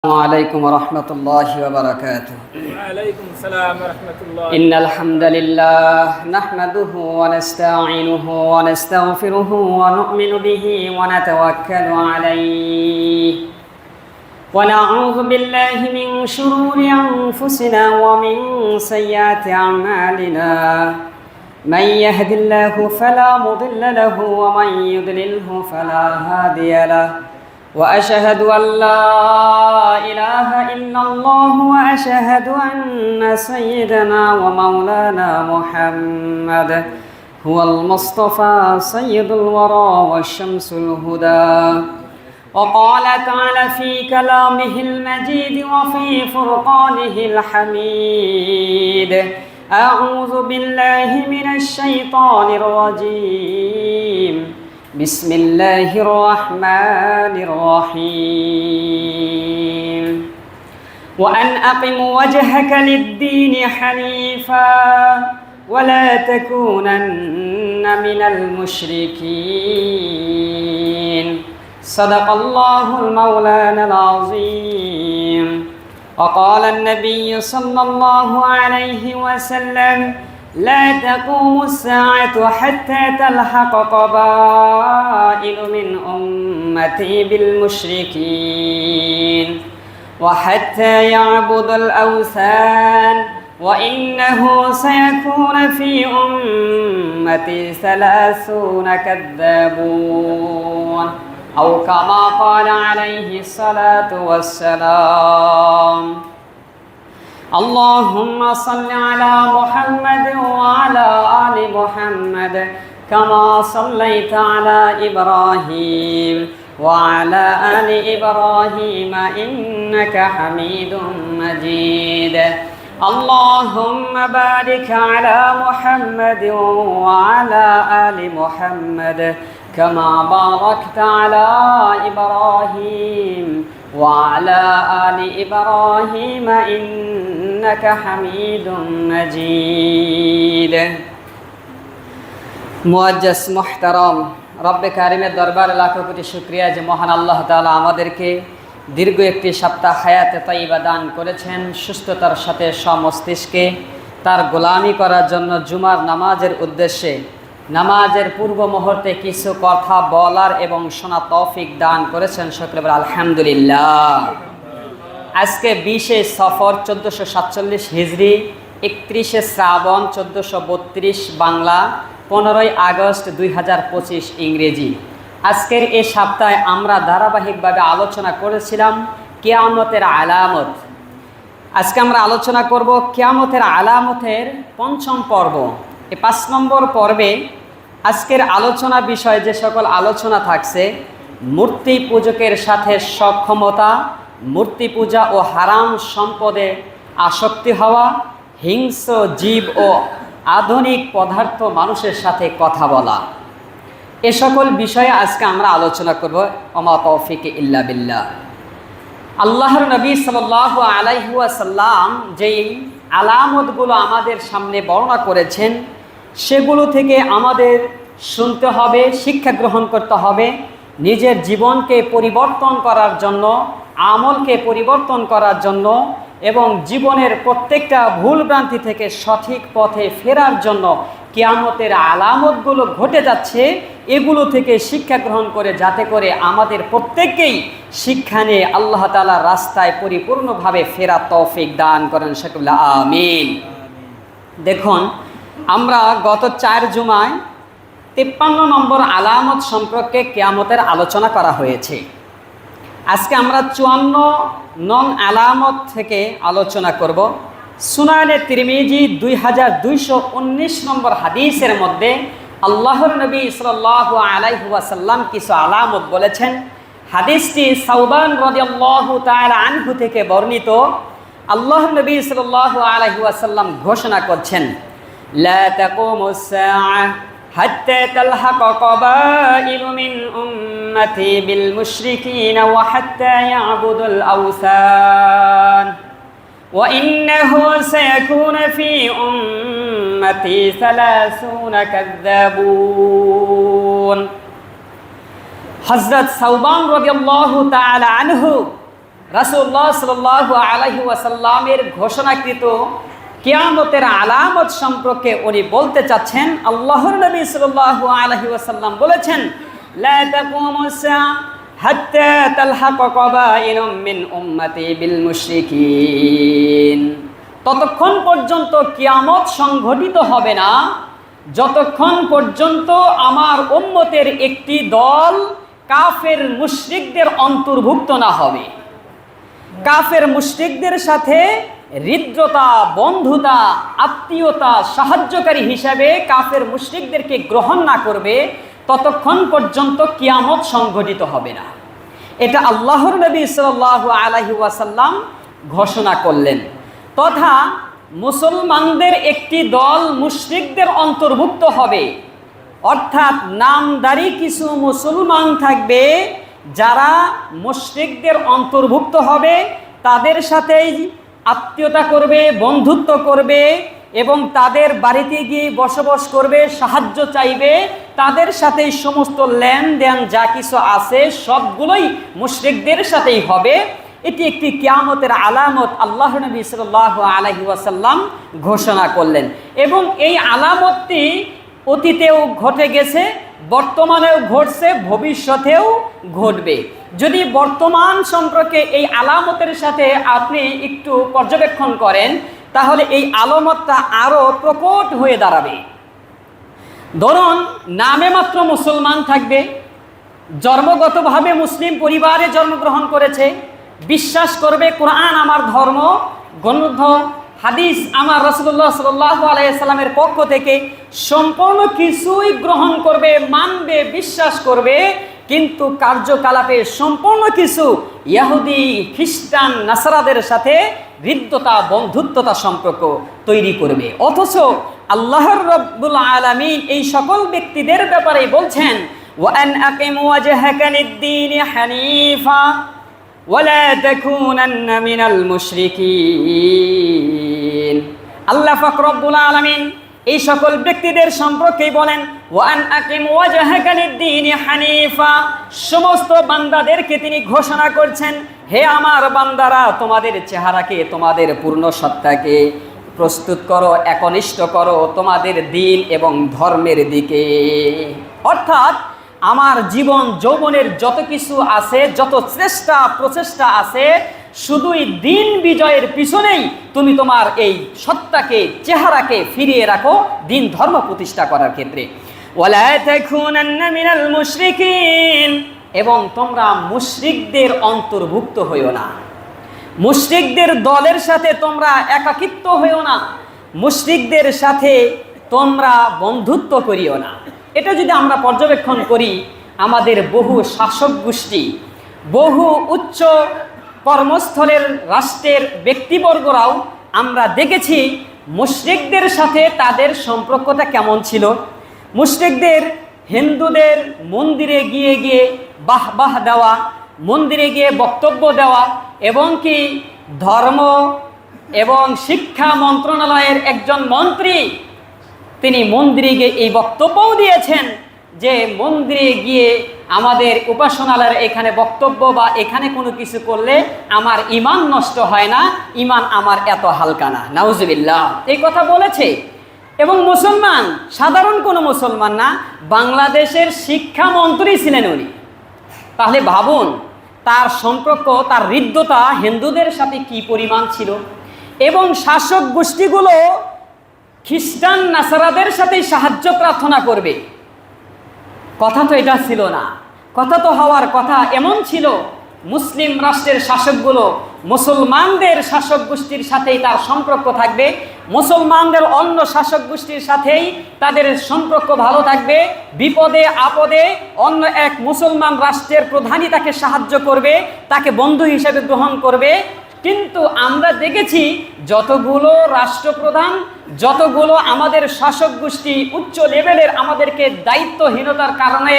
السلام عليكم ورحمة الله وبركاته. وعليكم السلام ورحمة الله. إن الحمد لله نحمده ونستعينه ونستغفره ونؤمن به ونتوكل عليه ونعوذ بالله من شرور أنفسنا ومن سيئات أعمالنا. من يهد الله فلا مضل له ومن يضلله فلا هادي له. وأشهد أن لا إله إلا الله وأشهد أن سيدنا ومولانا محمد هو المصطفى سيد الورى والشمس الهدى. وقال تعالى في كلامه المجيد وفي فرقانه الحميد: أعوذ بالله من الشيطان الرجيم. بسم الله الرحمن الرحيم. وأن أقم وجهك للدين حنيفا ولا تكونن من المشركين. صدق الله المولانا العظيم. وقال النبي صلى الله عليه وسلم: لا تقوم الساعة حتى تلحق قبائل من أمتي بالمشركين وحتى يعبد الأوثان، وإنه سيكون في أمتي 30 كذابون، أو كما قال عليه الصلاة والسلام. اللهم صل على محمد وعلى آل محمد كما صليت على إبراهيم وعلى آل إبراهيم إنك حميد مجيد. اللهم بارك على محمد وعلى آل محمد كما باركت على إبراهيم وعلى آل إبراهيم إنك حميد مجيد. মুআজ্জাজ মুহতারাম, রব্বে কারিমের দরবারে লাখো কোটি শুকরিয়া যে মহান আল্লাহ তাআলা আমাদেরকে দীর্ঘ একটি সপ্তাহ হায়াতে তাইয়্যিবা দান করেছেন, সুস্থতার সাথে সমস্তিষ্কে তার গোলামি করার জন্য জুমার নামাজের উদ্দেশ্যে নামাজের পূর্ব মুহূর্তে কিছু কথা বলার এবং শোনা তৌফিক দান করেছেন। সকলে বলে আলহামদুলিল্লাহ। আজকে 20শে সফর 1447 হিজরি, 31শে শ্রাবণ 1432 বাংলা, 15ই আগস্ট 2025 ইংরেজি। আজকের এই সপ্তাহে আমরা ধারাবাহিকভাবে আলোচনা করেছিলাম কিয়ামতের আলামত। আজকে আমরা আলোচনা করব কিয়ামতের আলামতের 5ম পর্ব। এই 5 নম্বর পর্বে আজকের আলোচনা বিষয় যে সকল আলোচনা থাকছে: মূর্তি পূজকের সাথে সক্ষমতা, মূর্তি পূজা ও হারাম সম্পদে আসক্তি হওয়া, হিংস্র জীব ও আধুনিক পদার্থ মানুষের সাথে কথা বলা। এ সকল বিষয়ে আজকে আমরা আলোচনা করব। ওমা তৌফিক ইল্লা বিল্লাহ। আল্লাহর নবী সাল্লাল্লাহু আলাইহি ওয়াসাল্লাম যেই আলামতগুলো আমাদের সামনে বর্ণনা করেছেন, সেগুলো থেকে আমাদের শুনতে হবে, শিক্ষা গ্রহণ করতে হবে, নিজের জীবনকে পরিবর্তন করার জন্য, আমলকে পরিবর্তন করার জন্য এবং জীবনের প্রত্যেকটা ভুলভ্রান্তি থেকে সঠিক পথে ফেরার জন্য কিয়ামতের আলামতগুলো ঘটে যাচ্ছে, এগুলো থেকে শিক্ষা গ্রহণ করে যাতে করে আমাদের প্রত্যেককেই শিক্ষা নিয়ে আল্লাহ তাআলার রাস্তায় পরিপূর্ণভাবে ফেরা তৌফিক দান করেন। সকলে আমিন। দেখুন, আমরা গত 4 জুমায় 53 নম্বর আলামত সম্পর্কে কিয়ামতের আলোচনা করা হয়েছে। আজকে আমরা 54 নং আলামত থেকে আলোচনা করব। সুনানে তিরমিজি 2219 নম্বর হাদিসের মধ্যে আল্লাহর নবী সাল্লাল্লাহু আলাইহি ওয়াসাল্লাম কিছু আলামত বলেছেন। হাদিসটি সাউবান রাদিয়াল্লাহু তাআলা আনহু থেকে বর্ণিত। আল্লাহর নবী সাল্লাল্লাহু আলাইহি ওয়াসাল্লাম ঘোষণা করছেন: লা তাকুমুস সাআহ হাত্তা তালহাক কবাইলু মিন উম্মতি বিল মুশরিকিন ওয়া হাত্তা ইয়াবুদুল আওসান ওয়া ইন্নাহু সায়াকুনু ফি উম্মতি 30 কাযযাবুন। হযরত সাউবান রাদিয়াল্লাহু তাআলা আনহু রাসূলুল্লাহ সাল্লাল্লাহু আলাইহি ওয়াসাল্লামের ঘোষণাকৃত কিয়ামতের আলামত সম্পর্কে উনি বলতে চাচ্ছেন। আল্লাহর নবী সাল্লাল্লাহু আলাইহি ওয়াসাল্লাম বলেছেন, লা তাকুমুস সাআ হাত্তা তালহাক কাবাইরুম মিন উম্মতি বিল মুশরিকিন। ততক্ষণ পর্যন্ত কিয়ামত সংঘটিত হবে না যতক্ষণ পর্যন্ত আমার উম্মতের একটি দল কাফের মুশরিকদের অন্তর্ভুক্ত না হবে। কাফের মুশরিকদের সাথে হৃদ্রতা, বন্ধুতা, আত্মীয়তা, সাহায্যকারী হিসাবে কাফের মুশরিকদেরকে গ্রহণ না করবে ততক্ষণ পর্যন্ত কিয়ামত সংঘটিত হবে না। এটা আল্লাহর নবী সাল্লাল্লাহু আলাইহি ওয়াসাল্লাম ঘোষণা করলেন। তথা মুসলমানদের একটি দল মুশরিকদের অন্তর্ভুক্ত হবে, অর্থাৎ নামদারি কিছু মুসলমান থাকবে যারা মুশরিকদের অন্তর্ভুক্ত হবে, তাদের সাথেই আত্মীয়তা করবে, বন্ধুত্ব করবে এবং তাদের বাড়িতে গিয়ে বসবাস করবে, সাহায্য চাইবে, তাদের সাথেই সমস্ত লেনদেন যা কিছু আছে সবগুলোই মুশরিকদের সাথেই হবে। এটি একটি কিয়ামতের আলামত আল্লাহ নবী সাল্লাল্লাহু আলাইহি ওয়াসাল্লাম ঘোষণা করলেন এবং এই আলামতটি অতীতেও ঘটে গেছে, বর্তমানেও ঘটছে, ভবিষ্যতেও ঘটবে। যদি বর্তমান সম্পর্কে এই আলামতের সাথে আপনি একটু পর্যবেক্ষণ করেন তাহলে এই আলামতটা আরও প্রকট হয়ে দাঁড়াবে। ধরুন, নামে মাত্র মুসলমান থাকবে, জন্মগতভাবে মুসলিম পরিবারে জন্মগ্রহণ করেছে, বিশ্বাস করবে কোরআন আমার ধর্ম, গ্রন্থ হাদিস আমার রাসূলুল্লাহ সাল্লাল্লাহু আলাইহি সাল্লামের পক্ষ থেকে সম্পূর্ণ কিছুই গ্রহণ করবে, মানবে, বিশ্বাস করবে, কিন্তু কার্যকলাপে সম্পূর্ণ কিছু ইহুদি, খ্রিস্টান, নাসারাদের সাথে হৃদ্যতা, বন্ধুত্বতা সম্পর্ক তৈরি করবে। অথচ আল্লাহর রাব্বুল আলামিন এই সকল ব্যক্তিদের ব্যাপারে বলছেন, ওয়া আন আকিম ওয়াজহাকা লিদ-দীনি হানিফা ওয়ালা তাকুনান্না মিনাল মুশরিকিন। আল্লাহ পাক রব্বুল আলামিন এই সকল ব্যক্তিদের সম্পর্কেই বলেন, ওয়া আন আকিম ওয়াজহাকা লিদ-দীনি হানিফা। সমস্ত বান্দাদেরকে তিনি ঘোষণা করছেন, হে আমার বান্দারা, তোমাদের চেহারাকে, তোমাদের পূর্ণ সত্তাকে প্রস্তুত করো, একনিষ্ঠ করো তোমাদের দিন এবং ধর্মের দিকে। অর্থাৎ আমার জীবন যৌবনের যত কিছু আছে, যত চেষ্টা প্রচেষ্টা আছে, শুধুই দিন বিজয়ের পিছনেই তুমি তোমার এই সত্তাকে, চেহারাকে ফিরিয়ে রাখো দিন ধর্ম প্রতিষ্ঠা করার ক্ষেত্রে। ওয়ালা তাকুনান্না মিনাল মুশরিকিন। এবং তোমরা মুশরিকদের অন্তর্ভুক্ত হইও না, মুশরিকদের দলের সাথে তোমরা একাকিত্ব হইও না, মুশরিকদের সাথে তোমরা বন্ধুত্ব করিও না। এটা যদি আমরা পর্যবেক্ষণ করি, আমাদের বহু শাসক গোষ্ঠী, বহু উচ্চ কর্মস্থলের রাষ্ট্রের ব্যক্তিবর্গরাও আমরা দেখেছি মুশরিকদের সাথে তাদের সম্পর্কটা কেমন ছিল। মুশরিকদের হিন্দুদের মন্দিরে গিয়ে গিয়ে বাহবাহ দেওয়া, মন্দিরে গিয়ে বক্তব্য দেওয়া, এবং কি ধর্ম এবং শিক্ষা মন্ত্রণালয়ের একজন মন্ত্রী তিনি মন্দিরে গিয়ে এই বক্তব্যও দিয়েছেন যে মন্দিরে গিয়ে আমাদের উপাসনালয়ের এখানে বক্তব্য বা এখানে কোনো কিছু করলে আমার ঈমান নষ্ট হয় না, ঈমান আমার এত হালকা না, নাউজুবিল্লাহ, এই কথা বলেছে। এবং মুসলমান, সাধারণ কোনো মুসলমান না, বাংলাদেশের শিক্ষামন্ত্রী ছিলেন উনি। তাহলে ভাবুন তার সম্পর্ক, তার হৃদ্যতা হিন্দুদের সাথে কি পরিমাণ ছিল। এবং শাসক গোষ্ঠীগুলো খ্রিস্টান নাসারাদের সাথেই সাহায্য প্রার্থনা করবে। কথা তো এটা ছিল না, কথা তো হওয়ার কথা এমন ছিল মুসলিম রাষ্ট্রের শাসকগুলো মুসলমানদের শাসক গোষ্ঠীর সাথেই তার সম্পর্ক থাকবে, মুসলমানদের অন্য শাসক গোষ্ঠীর সাথেই তাদের সম্পর্ক ভালো থাকবে, বিপদে আপদে অন্য এক মুসলমান রাষ্ট্রের প্রধানই তাকে সাহায্য করবে, তাকে বন্ধু হিসেবে গ্রহণ করবে। কিন্তু আমরা দেখেছি যতগুলো রাষ্ট্রপ্রধান, যতগুলো আমাদের শাসক গোষ্ঠী উচ্চ লেভেলের আমাদেরকে দায়িত্বহীনতার কারণে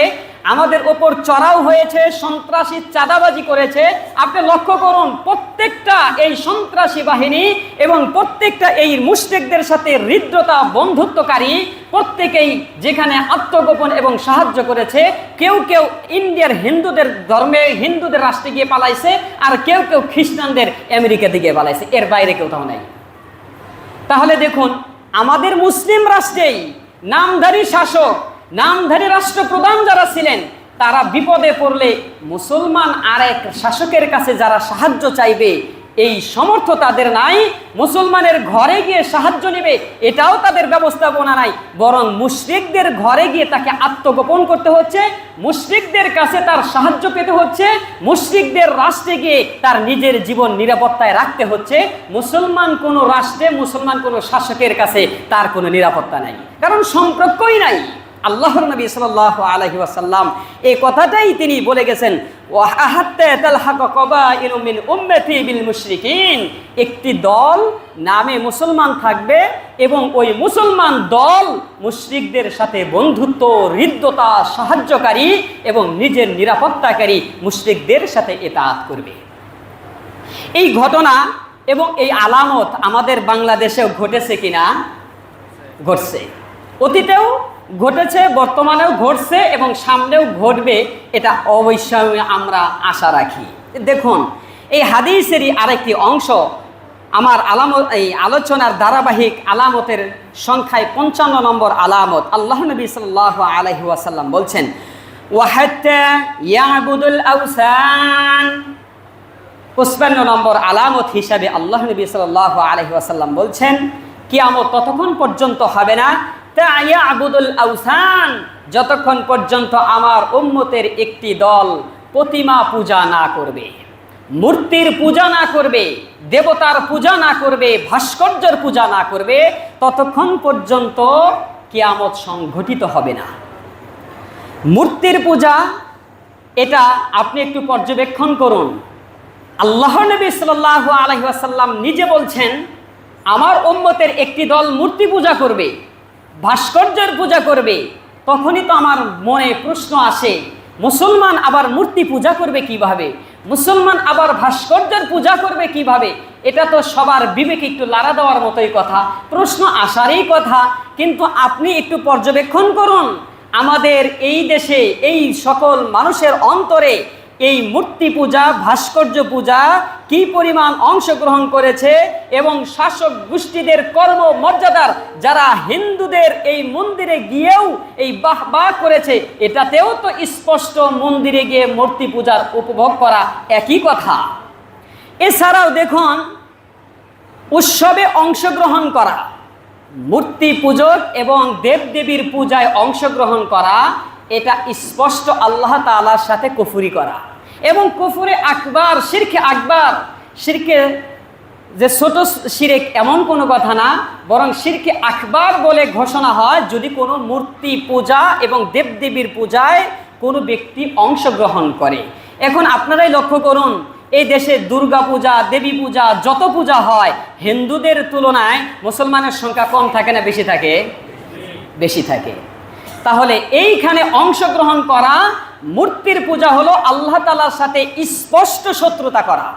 আমাদের ওপর চড়াও হয়েছে, সন্ত্রাসী চাঁদাবাজি করেছে। আপনি লক্ষ্য করুন প্রত্যেকটা এই সন্ত্রাসী বাহিনী এবং প্রত্যেকটা এই মুশরিকদের সাথে হৃদ্রতা বন্ধুত্বকারী প্রত্যেকেই যেখানে আত্মগোপন এবং সাহায্য করেছে, কেউ কেউ ইন্ডিয়ার হিন্দুদের ধর্মে হিন্দুদের রাষ্ট্রে গিয়ে পালাইছে, আর কেউ কেউ খ্রিস্টানদের আমেরিকা দিকে পালাইছে, এর বাইরে কোথাও নাই। তাহলে দেখুন, আমাদের মুসলিম রাষ্ট্রেই নামধারী শাসক, নামধারী রাষ্ট্রপ্রধান যারা ছিলেন, তারা বিপদে পড়লে মুসলমান আরেক শাসকের কাছে যারা সাহায্য চাইবে, এই সামর্থ্য তাদের নাই। মুসলমানের ঘরে গিয়ে সাহায্য নেবে, এটাও তাদের ব্যবস্থাপনা নাই, বরং মুশরিকদের ঘরে গিয়ে তাকে আত্মগোপন করতে হচ্ছে, মুশরিকদের কাছে তার সাহায্য পেতে হচ্ছে, মুশরিকদের রাষ্ট্রে গিয়ে তার নিজের জীবন নিরাপত্তায় রাখতে হচ্ছে। মুসলমান কোনো রাষ্ট্রে, মুসলমান কোনো শাসকের কাছে তার কোনো নিরাপত্তা নাই, কারণ সম্পর্কই নাই। আল্লাহর নবী সাল্লাল্লাহু আলাইহি ওয়াসাল্লাম এই কথাটাই তিনি বলে গেছেন, একটি দল নামে মুসলমান থাকবে এবং ওই মুসলমান দল মুশরিকদের সাথে বন্ধুত্ব, হৃদ্যতা, সাহায্যকারী এবং নিজের নিরাপত্তাকারী মুশরিকদের সাথে ইতাআত করবে। এই ঘটনা এবং এই আলামত আমাদের বাংলাদেশেও ঘটেছে কিনা? ঘটছে, অতীতেও ঘটেছে, বর্তমানেও ঘটছে এবং সামনেও ঘটবে, এটা অবশ্যই আমরা আশা রাখি। দেখুন, এই হাদিসেরই আরেকটি অংশ, আমার আলামত, এই আলোচনার ধারাবাহিক আলামতের সংখ্যায় 55 নম্বর আলামত। আল্লাহ নবী সাল্লাল্লাহু আলাইহি ওয়াসাল্লাম বলছেন, ওয়াহাত্তা ইয়াবুদুল আওসান। 55 নম্বর আলামত হিসাবে আল্লাহ নবী সাল্লাল্লাহু আলাইহি ওয়াসাল্লাম বলছেন, কিয়ামত ততক্ষণ পর্যন্ত হবে না ইয়াবুদুল আওসান, যতক্ষণ পর্যন্ত আমার উম্মতের একটি দল প্রতিমা পূজা না করবে, মূর্তির পূজা না করবে, দেবতার পূজা না করবে, ভাস্কর্যের পূজা না করবে, ততক্ষণ পর্যন্ত কিয়ামত সংঘটিত হবে না। মূর্তির পূজা, এটা আপনি একটু পর্যবেক্ষণ করুন। আল্লাহ নবী সাল্লাল্লাহু আলাইহি ওয়াসাল্লাম নিজে বলছেন, আমার উম্মতের একটি দল মূর্তি পূজা করবে, ভাস্কর্যের পূজা করবে। তখনই তো আমার মনে প্রশ্ন আসে, মুসলমান আবার মূর্তি পূজা করবে কিভাবে? মুসলমান আবার ভাস্কর্যের পূজা করবে কিভাবে? এটা তো সবার বিবেকে একটু লাড়া দেওয়ার মতোই কথা, প্রশ্ন আসারই কথা। কিন্তু আপনি একটু পর্যবেক্ষণ করুন, আমাদের এই দেশে এই সকল মানুষের অন্তরে এই মূর্তি পূজা, ভাস্কর্য পূজা কি পরিমাণ অংশগ্রহণ করেছে এবং শাসক গোষ্ঠীদের কর্মমর্যাদার যারা হিন্দুদের এই মন্দিরে গিয়েও এই বাহবা করেছে, এটাতেও তো স্পষ্ট মন্দিরে গিয়ে মূর্তি পূজার উপভোগ করা একই কথা। এছাড়াও দেখুন, উৎসবে অংশগ্রহণ করা, মূর্তি পূজক এবং দেবদেবীর পূজায় অংশগ্রহণ করা, এটা স্পষ্ট আল্লাহ তাআলার সাথে কুফরি করা এবং কুফরে আকবার, শিরকে আকবার। শিরকে যে ছোট শিরক এমন কোনো কথা না, বরং শিরকে আকবার বলে ঘোষণা হয় যদি কোনো মূর্তি পূজা এবং দেবদেবীর পূজায় কোনো ব্যক্তি অংশগ্রহণ করে। এখন আপনারাই লক্ষ্য করুন, এই দেশে দুর্গা পূজা, দেবী পূজা, যত পূজা হয়, হিন্দুদের তুলনায় মুসলমানের সংখ্যা কম থাকে না বেশি থাকে? বেশি থাকে। তাহলে এইখানে অংশগ্রহণ করা, মূর্তির পূজা হলো আল্লাহ তাআলার সাথে স্পষ্ট শত্রুতা করা,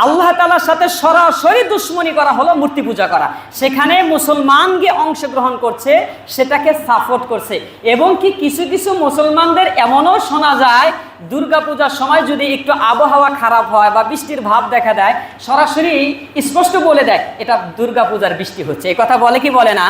আল্লাহ তাআলার সাথে সরাসরি দুশ্মনী করা হলো মূর্তি পূজা করা। সেখানে মুসলমান গিয়ে অংশগ্রহণ করছে, সেটাকে সাপোর্ট করছে। এবং কি কিছু কিছু মুসলমানদের এমনও শোনা যায়, দুর্গা পূজার সময় যদি একটু আবহাওয়া খারাপ হয় বা বৃষ্টির ভাব দেখা দেয়, সরাসরি স্পষ্ট বলে দেয় এটা দুর্গা পূজার বৃষ্টি হচ্ছে। এই কথা বলে কি বলে না?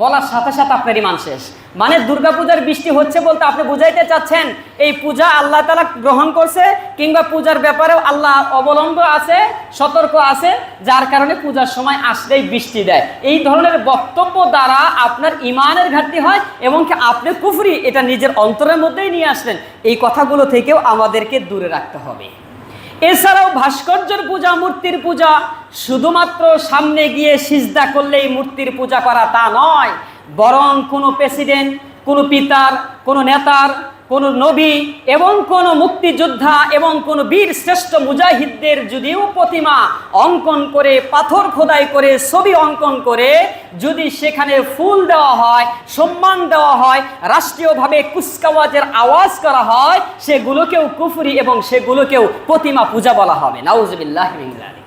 বলার সাথে সাথে আপনার ইমান শেষ। মানে দুর্গাপূজার বৃষ্টি হচ্ছে বলতে আপনি বুঝাইতে চাচ্ছেন এই পূজা আল্লাহ তাআলা গ্রহণ করছে, কিংবা পূজার ব্যাপারেও আল্লাহ অবলম্ব আছে, সতর্ক আছে, যার কারণে পূজার সময় আসলেই বৃষ্টি দেয়। এই ধরনের বক্তব্য দ্বারা আপনার ইমানের ঘাটতি হয় এবং কি আপনি কুফরি এটা নিজের অন্তরের মধ্যেই নিয়ে আসলেন। এই কথাগুলো থেকেও আমাদেরকে দূরে রাখতে হবে। এছাড়াও ভাস্কর্যের পূজা, মূর্তির পূজা শুধুমাত্র সামনে গিয়ে সিজদা করলেই মূর্তির পূজা করা তা নয়, বরং কোনো প্রেসিডেন্ট, কোনো পিতার, কোনো নেতার, কোনো নবী এবং কোনো মুক্তিযোদ্ধা এবং কোনো বীর শ্রেষ্ঠ মুজাহিদদের যদিও প্রতিমা অঙ্কন করে, পাথর খোদাই করে, ছবি অঙ্কন করে যদি সেখানে ফুল দেওয়া হয়, সম্মান দেওয়া হয়, রাষ্ট্রীয়ভাবে কুচকাওয়াজের আওয়াজ করা হয়, সেগুলোকেও কুফরি এবং সেগুলোকেও প্রতিমা পূজা বলা হবে। নাউজুবিল্লাহি মিন যালিক।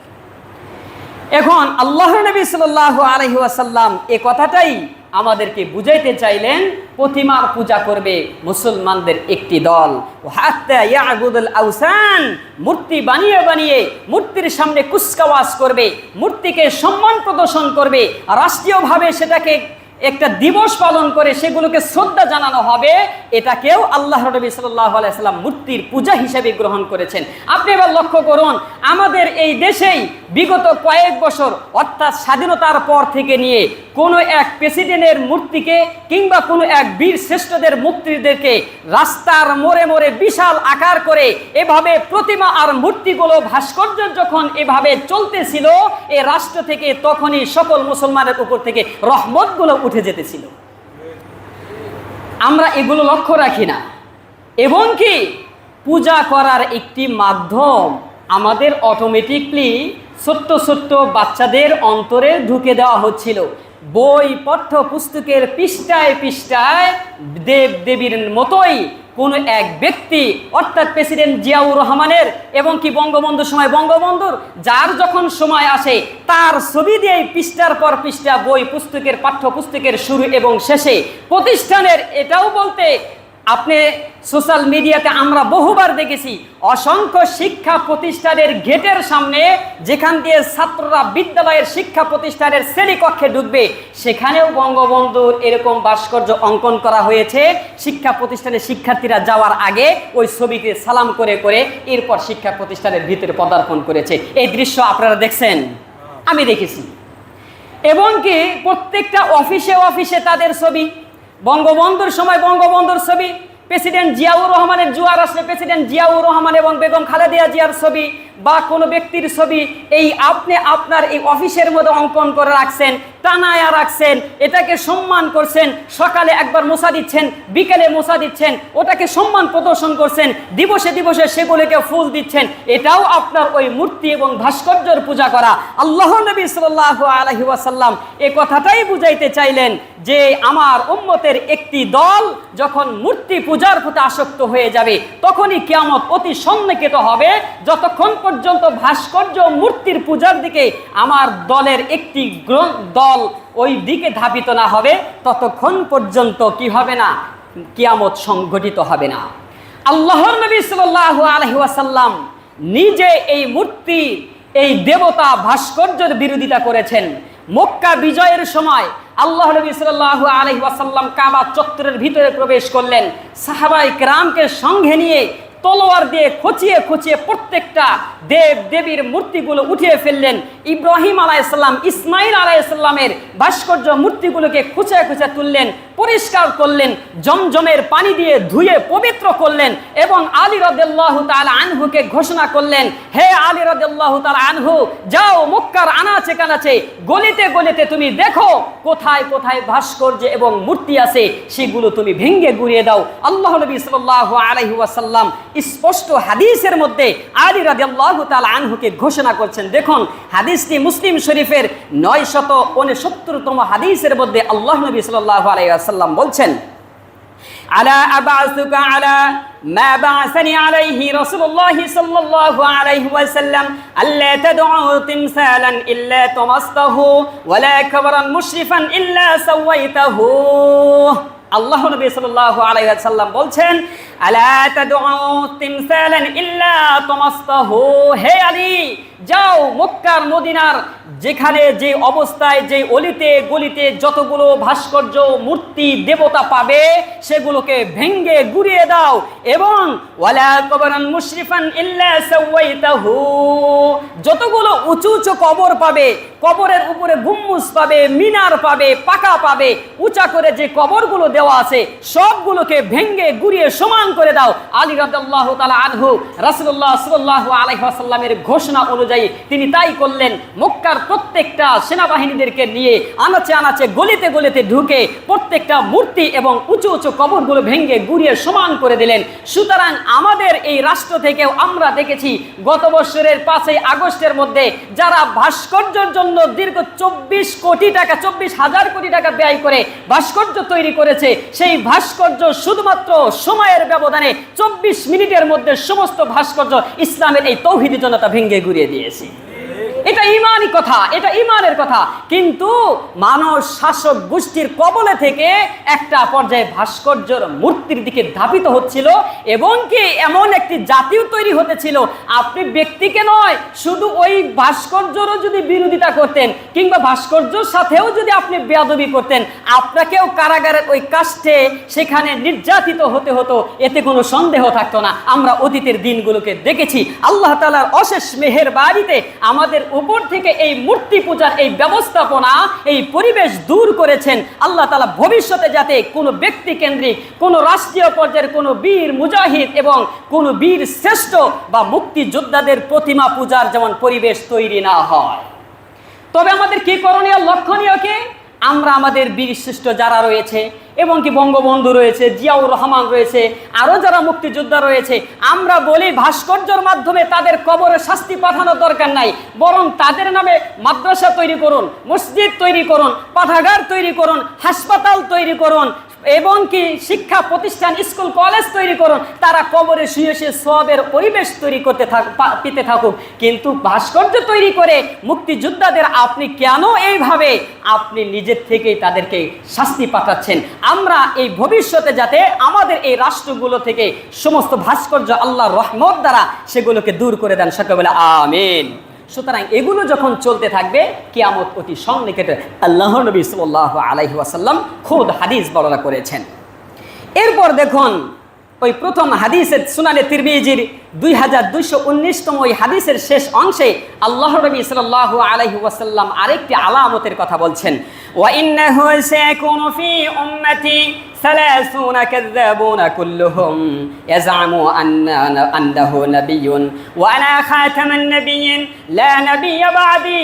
এখন আল্লাহর নবী সাল্লাল্লাহু আলাইহি ওয়াসাল্লাম এই কথাটাই আমাদেরকে বুঝাইতে চাইলেন, প্রতিমার পূজা করবে মুসলমানদের একটি দল, হাত্তা ইয়াবুদুল আওসান, মূর্তি বানিয়ে বানিয়ে মূর্তির সামনে কুচকাওয়াজ করবে, মূর্তিকে সম্মান প্রদর্শন করবে, রাষ্ট্রীয়ভাবে সেটাকে একটা দিবস পালন করে সেগুলোকে শ্রদ্ধা জানানো হবে। এটাকেও আল্লাহ নবী সাল্লাল্লাহু আলাইহি ওয়াসাল্লাম মূর্তির পূজা হিসেবে গ্রহণ করেছেন। আপনি এবার লক্ষ্য করুন, আমাদের এই দেশেই বিগত কয়েক বছর অর্থাৎ স্বাধীনতার পর থেকে নিয়ে কোনো এক প্রেসিডেন্টের মূর্তিকে কিংবা কোনো এক বীর শ্রেষ্ঠদের মূর্তিদেরকে রাস্তার মোড়ে মোড়ে বিশাল আকার করে এভাবে প্রতিমা আর মূর্তিগুলো ভাস্কর্য যখন এভাবে চলতেছিল এই রাষ্ট্র থেকে, তখনই সকল মুসলমানের উপর থেকে রহমতগুলো উঠে যেতেছিল। আমরা এগুলো লক্ষ্য রাখি না, এবং কি পূজা করার একটি মাধ্যম আমাদের অটোমেটিকলি ছোট্ট ছোট্ট বাচ্চাদের অন্তরে ঢুকে দেওয়া হচ্ছিল। বই পাঠ্য পুস্তকের পৃষ্ঠায় পৃষ্ঠায় দেব দেবীর মতোই কোনো এক ব্যক্তি অর্থাৎ প্রেসিডেন্ট জিয়াউর রহমানের এবং কি বঙ্গবন্ধুর সময় বঙ্গবন্ধুর যার যখন সময় আসে তার ছবি দিয়ে পৃষ্ঠার পর পৃষ্ঠা বই পুস্তকের পাঠ্য পুস্তকের শুরু এবং শেষে প্রতিষ্ঠানের, এটাও বলতে আপনি সোশ্যাল মিডিয়াতে আমরা বহুবার দেখেছি অসংখ্য শিক্ষা প্রতিষ্ঠানের গেটের সামনে যেখান দিয়ে ছাত্ররা বিদ্যালয়ের শিক্ষা প্রতিষ্ঠানের শ্রেণীকক্ষে ঢুকবে সেখানেও বঙ্গবন্ধুর এরকম ভাস্কর্য অঙ্কন করা হয়েছে। শিক্ষা প্রতিষ্ঠানের শিক্ষার্থীরা যাওয়ার আগে ওই ছবিকে সালাম করে করে এরপর শিক্ষা প্রতিষ্ঠানের ভিতরে পদার্পণ করেছে। এই দৃশ্য আপনারা দেখছেন, আমি দেখেছি। এবং কি প্রত্যেকটা অফিসে অফিসে তাদের ছবি, বঙ্গবন্ধুর সময় বঙ্গবন্ধুর ছবি, প্রেসিডেন্ট জিয়াউর রহমানের জুয়ার আসলে প্রেসিডেন্ট জিয়াউর রহমান এবং বেগম খালেদা জিয়ার ছবি বা কোনো ব্যক্তির ছবি এই আপনি আপনার এই অফিসের মধ্যে অঙ্কন করে রাখছেন, টানায়া রাখছেন, এটাকে সম্মান করছেন, সকালে একবার মোছা দিচ্ছেন, বিকেলে মোছা দিচ্ছেন, ওটাকে সম্মান প্রদর্শন করছেন, দিবসে দিবসে সেগুলিকে ফুল দিচ্ছেন, এটাও আপনার ওই মূর্তি এবং ভাস্কর্যের পূজা করা। আল্লাহ নবী সাল্লাল্লাহু আলাইহি ওয়াসাল্লাম এই কথাটাই বুঝাইতে চাইলেন যে আমার উম্মতের একটি দল যখন মূর্তি পূজার প্রতি আসক্ত হয়ে যাবে তখনই কিয়ামত অতি সন্নিকট হবে। যতক্ষণ পর্যন্ত ভাস্কর্য মূর্তির পূজার দিকে আমার দলের একটি দল ওই দিকে ধাবিত না হবে ততক্ষণ পর্যন্ত কি হবে না, কিয়ামত সংঘটিত হবে না। আল্লাহর নবী সাল্লাল্লাহু আলাইহি ওয়াসাল্লাম নিজে এই মূর্তি এই দেবতা ভাস্কর্যের বিরোধিতা করেছেন। মক্কা বিজয়ের সময় আল্লাহ নবী সাল্লাল্লাহু আলাইহি ওয়াসাল্লাম কাবা চত্বরের ভিতরে প্রবেশ করলেন, সাহাবায়ে কেরামকে সঙ্গে নিয়ে তলোয়ার দিয়ে খুঁচিয়ে খুঁচিয়ে প্রত্যেকটা দেব দেবীর মূর্তিগুলো উঠিয়ে ফেললেন। ইব্রাহিম আলাইহিসসালাম, ইসমাইল আলাইহিসসালামের ভাস্কর্য মূর্তিগুলোকে খুঁচিয়ে খুঁচিয়ে তুললেন, পরিষ্কার করলেন, জমজমের পানি দিয়ে ধুয়ে পবিত্র করলেন এবং আলী রাদিয়াল্লাহু তাআলা আনহুকে ঘোষণা করলেন, হে আলী রাদিয়াল্লাহু তাআলা আনহু, যাও মক্কার আনাচে কানাচে গলিতে গলিতে তুমি দেখো কোথায় কোথায় ভাস্কর্য এবং মূর্তি আছে, সেগুলো তুমি ভেঙে গুড়িয়ে দাও। আল্লাহ নবী সাল্লাল্লাহু আলাইহি ওয়াসাল্লাম স্পষ্ট হাদিসের মধ্যে আলী রাদিয়াল্লাহু তাআলা আনহুকে ঘোষণা করছেন। দেখুন হাদিসটি মুসলিম শরীফের 969তম হাদিসের মধ্যে আল্লাহ নবী সাল্লাল্লাহু আলাইহি ওয়াসাল্লাম বলছেন, আলা আবআসুকা আলা মা বা'সানি আলাইহি রাসূলুল্লাহ সাল্লাল্লাহু আলাইহি ওয়াসাল্লাম আল্লা তাদউ তিমসালান ইল্লা তামাসতাহু ওয়ালা কাবরান মুশরিফান ইল্লা সাওয়াইতাহু। আল্লাহ নবী সাল্লাল্লাহু আলাইহি ওয়াসাল্লাম বলছেন, আলা তাদউ তিমসালান ইল্লা তামাসতাহু, হে আলী যাও মক্কার মদিনার যেখানে যে অবস্থায় যে অলিতে গলিতে যতগুলো ভাস্কর্য মূর্তি দেবতা পাবে সেগুলোকে ভেঙ্গে গুড়িয়ে দাও এবং ওয়ালা কবরান মুশরিফান ইল্লা সাওয়াইতাহু, যতগুলো উঁচু উঁচু কবর পাবে, কবরের উপরে গুম্বুজ পাবে, মিনার পাবে, পাকা পাবে, উঁচা করে যে কবরগুলো দেওয়া আছে সবগুলোকে ভেঙ্গে গুড়িয়ে সমান করে দাও। আলী রাদিয়াল্লাহু তাআলা আনহু রাসূলুল্লাহ সাল্লাল্লাহু আলাইহি ওয়াসাল্লামের ঘোষণা অনুযায়ী তিনি তাই করলেন। মক্কার প্রত্যেকটা সেনাবাহিনীদেরকে নিয়ে আনাচে আনাচে গলিতে গলিতে ঢুকে প্রত্যেকটা মূর্তি এবং উঁচু উঁচু কবরগুলো ভেঙ্গে গুড়িয়ে সমান করে দিলেন। সুতরাং আমাদের এই রাষ্ট্র থেকেও আমরা দেখেছি গত বছরের 5ই আগস্টের মধ্যে যারা ভাস্কর্যের জন্য দীর্ঘ 24,000 কোটি টাকা ব্যয় করে ভাস্কর্য তৈরি করেছে, সেই ভাস্কর্য শুধুমাত্র সময়ের ব্যবধানে 24 মিনিটের মধ্যে সমস্ত ভাস্কর্য ইসলামের এই তৌহিদি জনতা ভেঙ্গে গুড়িয়ে দিয়েছে। এটা ঈমানি কথা, এটা ইমানের কথা। কিন্তু মানব শাসক গোষ্ঠীর কবলে থেকে একটা পর্যায়ে ভাস্কর্যের মূর্তির দিকে ধাবিত হচ্ছিল এবং কি এমন একটি জাতীয় তৈরি হতেছিল, আপনি ব্যক্তিকে নয়, শুধু ওই ভাস্কর্যেরও যদি বিরোধিতা করতেন কিংবা ভাস্কর্যের সাথেও যদি আপনি বেয়াদবি করতেন, আপনাকেও কারাগারের ওই কাষ্ঠে সেখানে নির্যাতিত হতে হতো, এতে কোনো সন্দেহ থাকতো না। আমরা অতীতের দিনগুলোকে দেখেছি। আল্লাহ তাআলার অশেষ মেহেরবানিতে আমাদের উপর থেকে এই মূর্তি পূজার এই ব্যবস্থাপনা, এই পরিবেশ দূর করেছেন। আল্লাহ তাআলা ভবিষ্যতে যাতে কোনো ব্যক্তি কেন্দ্রিক, কোনো রাষ্ট্রীয় পর্যায়ের কোনো বীর মুজাহিদ এবং কোনো বীর শ্রেষ্ঠ বা মুক্তিযোদ্ধাদের প্রতিমা পূজার যেমন পরিবেশ তৈরি না হয়। তবে আমাদের কি করণীয়, লক্ষণীয় কি? আমরা আমাদের বীর শ্রেষ্ঠ যারা রয়েছে এবং কি বঙ্গবন্ধু রয়েছে, জিয়াউর রহমান রয়েছে, আরও যারা মুক্তিযোদ্ধা রয়েছে, আমরা বলি ভাস্কর্যের মাধ্যমে তাদের কবরে শাস্তি পাঠানোর দরকার নাই, বরং তাদের নামে মাদ্রাসা তৈরি করুন, মসজিদ তৈরি করুন, পাঠাগার তৈরি করুন, হাসপাতাল তৈরি করুন এবং কি শিক্ষা প্রতিষ্ঠান, স্কুল কলেজ তৈরি করুন। তারা কবরে শুয়ে শুয়ে সওয়াবের পরিবেশ তৈরি করতে পেতে থাকুক। কিন্তু ভাস্কর্য তৈরি করে মুক্তিযোদ্ধাদের আপনি কেন এইভাবে আপনি নিজের থেকেই তাদেরকে শাস্তি পাঠাচ্ছেন? আমরা এই ভবিষ্যতে যাতে আমাদের এই রাষ্ট্রগুলো থেকে সমস্ত ভাস্কর্য আল্লাহর রহমত দ্বারা সেগুলোকে দূর করে দেন, সকলে বলে আমিন। সুতরাং এগুলো যখন চলতে থাকবে, কিয়ামত অতি সন্নিকটে। আল্লাহর নবী সাল্লাল্লাহু আলাইহি ওয়াসাল্লাম খুদ হাদিস বর্ণনা করেছেন। এরপর দেখুন ওই প্রথম হাদিসের সুনানে তিরমিজির 2219তম ওই হাদিসের শেষ অংশে আল্লাহর নবী সাল্লাল্লাহু আলাইহি ওয়াসাল্লাম আরেকটি আলামতের কথা বলছেন। ওয়া ইন্নাহু সায়াকুনু ফি উম্মতি 30 কাযাবুন কুল্লুহুম ইয়াজআমু আন্নাহু নাবিয়্যুন ওয়া আনা খাতামান নাবিয়্যিন লা নাবিয়্য বা'দি।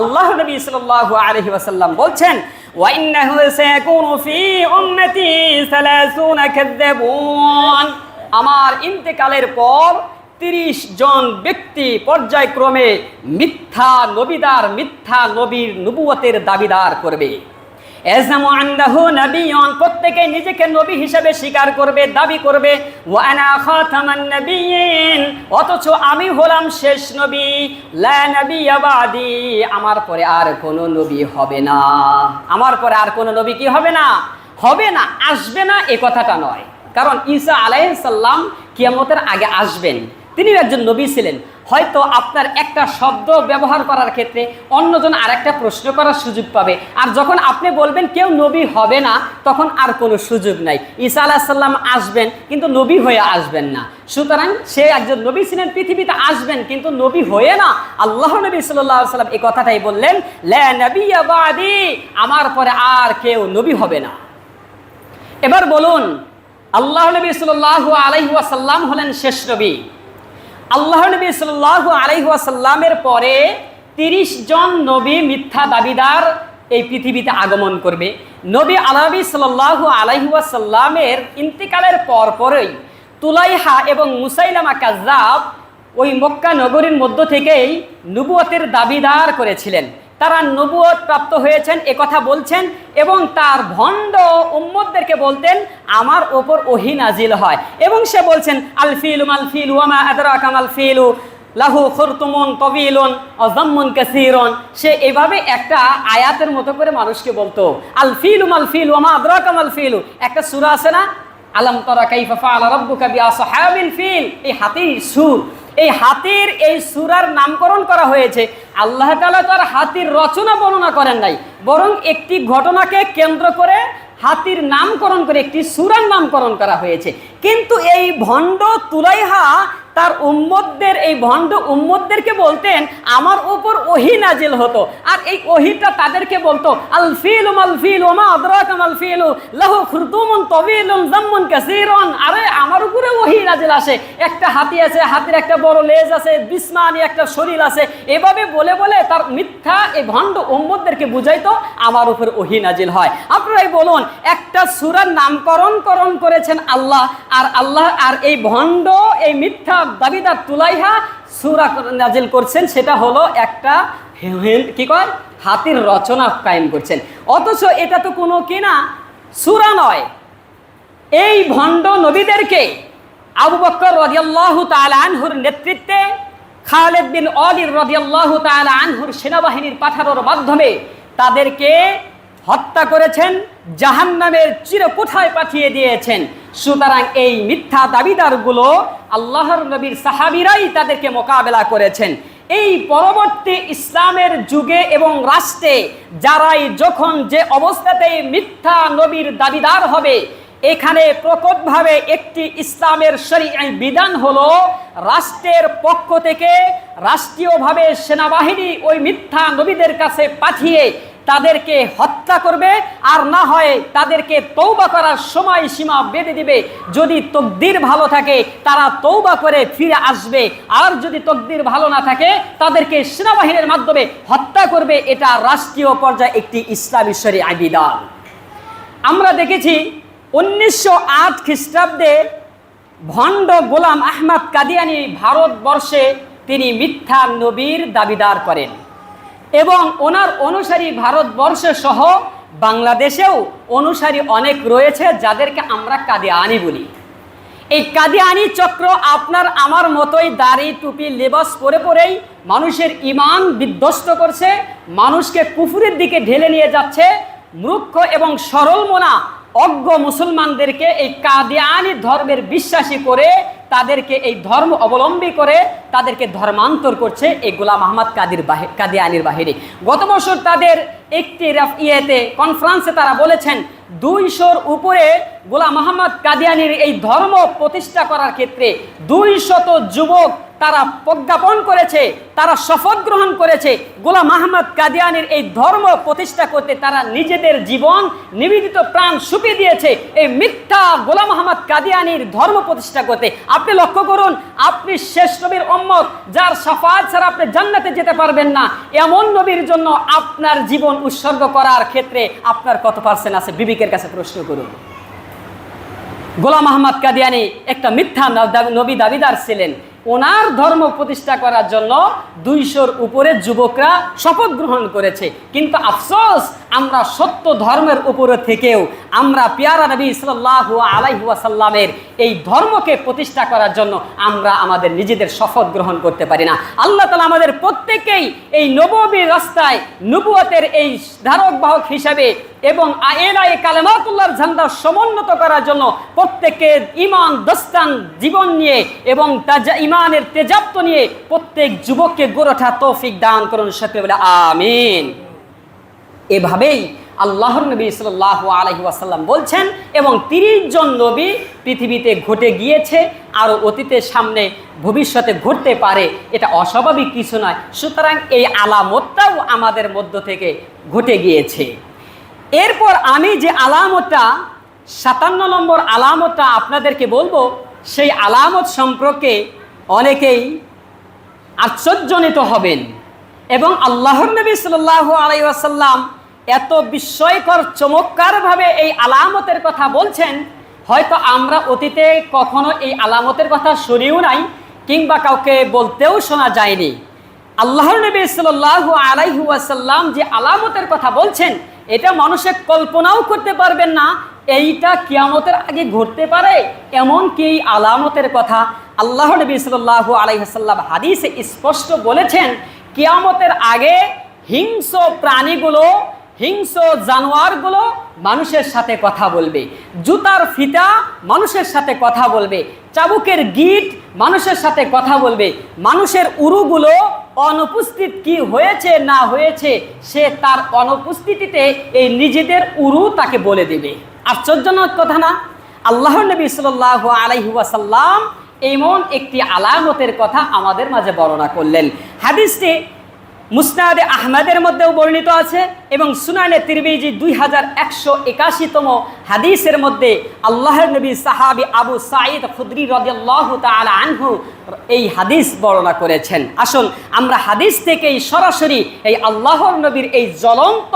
আল্লাহর নবী সাল্লাল্লাহু আলাইহি ওয়াসাল্লাম বলছেন, وإنه سيكون في أمتي 30 كذابون। আমার ইন্তেকালের পর 30 জন ব্যক্তি পর্যায়ক্রমে মিথ্যা নবীর নবুয়তের দাবিদার করবে। এজামু আন্দাহু নাবিয়্যুন, প্রত্যেকে নিজেকে নবী হিসেবে স্বীকার করবে, দাবি করবে। ওয়া আনা খাতামান নাবিয়্যিন, অথচ আমি হলাম শেষ নবী। লা নাবিয়্য বা'দি, আমার পরে আর কোনো নবী হবে না। আমার পরে আর কোনো নবী কি হবে না? হবে না, আসবে না এ কথাটা নয়। কারণ ঈসা আলাইহিস সালাম কিয়ামতের আগে আসবেন, তিনি একজন নবী ছিলেন। হয়তো আপনার একটা শব্দ ব্যবহার করার ক্ষেত্রে অন্যজন আরেকটা প্রশ্ন করার সুযোগ পাবে, আর যখন আপনি বলবেন কেউ নবী হবে না, তখন আর কোনো সুযোগ নাই। ঈসা আলাইহিস সালাম আসবেন কিন্তু নবী হয়ে আসবেন না। সুতরাং সে একজন নবী ছিলেন, পৃথিবীতে আসবেন কিন্তু নবী হয়ে না। আল্লাহ নবী সাল্লাল্লাহু আলাইহি ওয়াসাল্লাম এই কথাটাই বললেন, লা নাবিয়্য বা'দি, আমার পরে আর কেউ নবী হবে না। এবার বলুন, আল্লাহ নবী সাল্লাল্লাহু আলাইহি ওয়াসাল্লাম হলেন শেষ নবী। আল্লাহ নবী সাল্লাল্লাহু আলাইহি ওয়াসাল্লামের পরে 30 জন নবী মিথ্যা দাবিদার এই পৃথিবীতে আগমন করবে। নবী আরবি সাল্লাল্লাহু আলাইহি ওয়াসাল্লামের ইন্তিকালের পরপরই তুলাইহা এবং মুসাইলামা কাযযাব ওই মক্কা নগরীর মধ্য থেকেই নবুয়তের দাবিদার করেছিলেন। তারা নবুয়ত প্রাপ্ত হয়েছেন এ কথা বলছেন এবং তার ভণ্ড উম্মতদেরকে বলতেন আমার ওপর ওহী নাজিল হয়, এবং সে বলছেন আল ফিলু মাল ফিলু ওয়া মা আদরাকা মাল ফিলু লাহু খুরতুমুন তাওয়ীলুন ওয়া যাম্মুন কাসীরুন। সে এভাবে একটা আয়াতের মতো করে মানুষকে বলতো আল ফিলু মাল ফিলু ওয়া মা আদরাকা মাল ফিলু। একটা সূরা আছে না, আলাম তারা কাইফা ফাআলা রাব্বুকা বিআসহাবিল ফিল, এই হাতির সূর, এই হাতির এই সূরার নামকরণ করা হয়েছে। আল্লাহ তাআলা তার হাতির রচনা বর্ণনা করেন নাই, বরং একটি ঘটনাকে কেন্দ্র করে হাতির নামকরণ করে একটি সূরার নামকরণ করা হয়েছে। কিন্তু এই ভণ্ড তুলাইহা তার উম্মতদের, এই ভণ্ড উম্মতদেরকে বলতেন আমার উপর ওহী নাজিল হতো, আর এই ওহীটা তাদেরকে বলতো আল ফিলু মাল ফিলু ওয়া মা আদরাকা মাল ফিলু লাহু খুরতুমুন তাওয়ীলুন যাম্মুন কাসীরুন। আরে আমার উপরে ওহী নাজিল আসে, একটা হাতি আছে, হাতির একটা বড় লেজ আছে, বিসমানি একটা শরীর আছে, এভাবে বলে বলে তার মিথ্যা এই ভণ্ড উম্মতদেরকে বুঝাইতো আমার উপর ওহী নাজিল হয়। আপনারাই বলুন, একটা সূরার নামকরণ করেছেন আল্লাহ, আর এই ভণ্ড এই মিথ্যা দাবিদার তুলাইহা সূরা নাজিল করছেন, সেটা হলো একটা কি কয় হাতির রচনা কায়েম করছেন। অথচ এটা তো কোনো কিনা সূরা নয়। এই ভণ্ড নবীদেরকে আবু বকর রাদিয়াল্লাহু তাআলা আনহুর নেতৃত্বে খালিদ বিন ওয়ালিদ রাদিয়াল্লাহু তাআলা আনহুর সেনাবাহিনীর পাঠানোর মাধ্যমে তাদেরকে হত্যা করেছেন, জাহান্নামের চিরকুঠায় পাঠিয়ে দিয়েছেন। সুতরাং এই মিথ্যা দাবিদারগুলো আল্লাহর নবীর সাহাবীরাই তাদেরকে মোকাবেলা করেছেন। এই পরবর্তী ইসলামের যুগে এবং রাষ্ট্রে যারাই যখন যে অবস্থাতেই মিথ্যা নবীর দাবিদার হবে, এখানে প্রকটভাবে একটি ইসলামের শরীয়ী বিধান হলো রাষ্ট্রের পক্ষ থেকে রাষ্ট্রীয়ভাবে সেনাবাহিনী ওই মিথ্যা নবীদের কাছে পাঠিয়ে তাদেরকে হত্যা করবে, আর না হয় তাদেরকে তওবা করার সময় সীমা বেঁধে দিবে। যদি তকদির ভালো থাকে তারা তওবা করে ফিরে আসবে, আর যদি তকদির ভালো না থাকে তাদেরকে সেনাবাহিনীর মাধ্যমে হত্যা করবে। এটা রাষ্ট্রীয় পর্যায়ে একটি ইসলামী শরীয়ী বিধান। আমরা দেখেছি 1908 খ্রিস্টাব্দে ভণ্ড গোলাম আহমদ কাদিয়ানি ভারতবর্ষে তিনি মিথ্যা নবীর দাবিদার করেন এবং ওনার অনুসারী ভারতবর্ষে সহ বাংলাদেশেও অনুসারী অনেক রয়েছে যাদেরকে আমরা কাদিয়ানি বলি। এই কাদিয়ানি চক্র আপনার আমার মতোই দাড়ি টুপি লেবাস পরে পরেই মানুষের ঈমান বিধ্বস্ত করছে, মানুষকে কুফরের দিকে ঢেলে নিয়ে যাচ্ছে। মূর্খ এবং সরল মনা অজ্ঞ মুসলমানদেরকে এই কাদিয়ানি ধর্মের বিশ্বাসী করে তাদেরকে এই ধর্ম অবলম্বী করে তাদেরকে ধর্মান্তর করছে এই গোলাম আহমদ কাদিয়ানির বাহিরে। গত বছর তাদের একটি কনফারেন্সে তারা বলেছেন 200-র উপরে গোলাম আহমদ কাদিয়ানির এই ধর্ম প্রতিষ্ঠা করার ক্ষেত্রে 200 যুবক তারা প্রজ্ঞাপন করেছে, তারা শপথ গ্রহণ করেছে গোলাম আহমদ কাদিয়ানির এই ধর্ম প্রতিষ্ঠা করতে তারা নিজেদের জীবন নিবেদিত প্রাণ সুপে দিয়েছে এই মিথ্যা গোলাম আহমদ কাদিয়ানির ধর্ম প্রতিষ্ঠা করতে। আপনি লক্ষ্য করুন, আপনি শেষ নবীর উম্মত, যার শাফাআত ছাড়া আপনি জান্নাতে যেতে পারবেন না, এমন নবীর জন্য আপনার জীবন উৎসর্গ করার ক্ষেত্রে আপনার কত পার্সেন্ট আছে? বিবেকের কাছে প্রশ্ন করুন। গোলাম আহমদ কাদিয়ানি একটা মিথ্যা নবী দাবিদার ছিলেন। ওনার ধর্ম প্রতিষ্ঠা করার জন্য 200-র উপরে যুবকরা শপথ গ্রহণ করেছে। কিন্তু আফসোস, আমরা সত্য ধর্মের উপরে থেকেও আমরা পেয়ারা নবী সাল্লাল্লাহু আলাইহি ওয়াসাল্লামের এই ধর্মকে প্রতিষ্ঠা করার জন্য আমরা আমাদের নিজেদের শপথ গ্রহণ করতে পারি না। আল্লাহ তাআলা আমাদের প্রত্যেকেই এই নববী রাস্তায় নবুয়তের এই ধারক বাহক হিসাবে এবং আয়েলায়ে কালেমাতুল্লাহর ঝান্ডা সমুন্নত করার জন্য প্রত্যেকের ঈমান দস্তান জীবন নিয়ে এবং ঈমানের তেজাপ্ত নিয়ে প্রত্যেক যুবককে গড়ে ওঠার তৌফিক দান করুন। সকলে বলে আমিন। এভাবেই আল্লাহর নবী সাল্লাল্লাহু আলাইহি ওয়াসাল্লাম বলছেন এবং 30 জন নবী পৃথিবীতে ঘটে গিয়েছে, আরও অতীতের সামনে ভবিষ্যতে ঘটতে পারে, এটা অস্বাভাবিক কিছু নয়। সুতরাং এই আলামতটাও আমাদের মধ্য থেকে ঘটে গিয়েছে। এরপর আমি যে আলামতটা 57 নম্বর আলামতটা আপনাদেরকে বলবো, সেই আলামত সম্পর্কে অনেকেই আশ্চর্যান্বিত হবেন এবং আল্লাহর নবী সাল্লাল্লাহু আলাইহি ওয়াসাল্লাম এত বিস্ময়কর চমৎকারভাবে এই আলামতের কথা বলছেন, হয়তো আমরা অতীতে কখনো এই আলামতের কথা শুনিও নাই কিংবা কাউকে বলতেও শোনা যায়নি। আল্লাহর নবী সাল্লাল্লাহু আলাইহি ওয়াসাল্লাম যে আলামতের কথা বলছেন, এটা মানুষে কল্পনাও করতে পারবেন না এইটা কিয়ামতের আগে ঘটতে পারে। এমন কি আলামতের কথা আল্লাহর নবী সাল্লাল্লাহু আলাইহি ওয়াসাল্লাম হাদিসে স্পষ্ট বলেছেন, কিয়ামতের আগে হিংস্র প্রাণীগুলো, হিংস্র জানোয়ারগুলো মানুষের সাথে কথা বলবে, জুতার ফিতা মানুষের সাথে কথা বলবে, চাবুকের গিট মানুষের সাথে কথা বলবে, মানুষের উরুগুলো অনুপস্থিত কি হয়েছে না হয়েছে সে তার অনুপস্থিতিতে এই নিজেদের উরু তাকে বলে দেবে। আশ্চর্যজনক কথা না? আল্লাহর নবী সাল্লাল্লাহু আলাইহি ওয়াসাল্লাম এমন একটি আলামতের কথা আমাদের মাঝে বর্ণনা করলেন। হাদিসটি মুসনাদে আহমদের মধ্যেও বর্ণিত আছে এবং সুনানে তিরমিজি 2181তম হাদিসের মধ্যে আল্লাহর নবী সাহাবী আবু সাঈদ খুদরি রাদিয়াল্লাহু তাআলা আনহু এই হাদিস বর্ণনা করেছেন। আসুন আমরা হাদিস থেকেই সরাসরি এই আল্লাহর নবীর এই জ্বলন্ত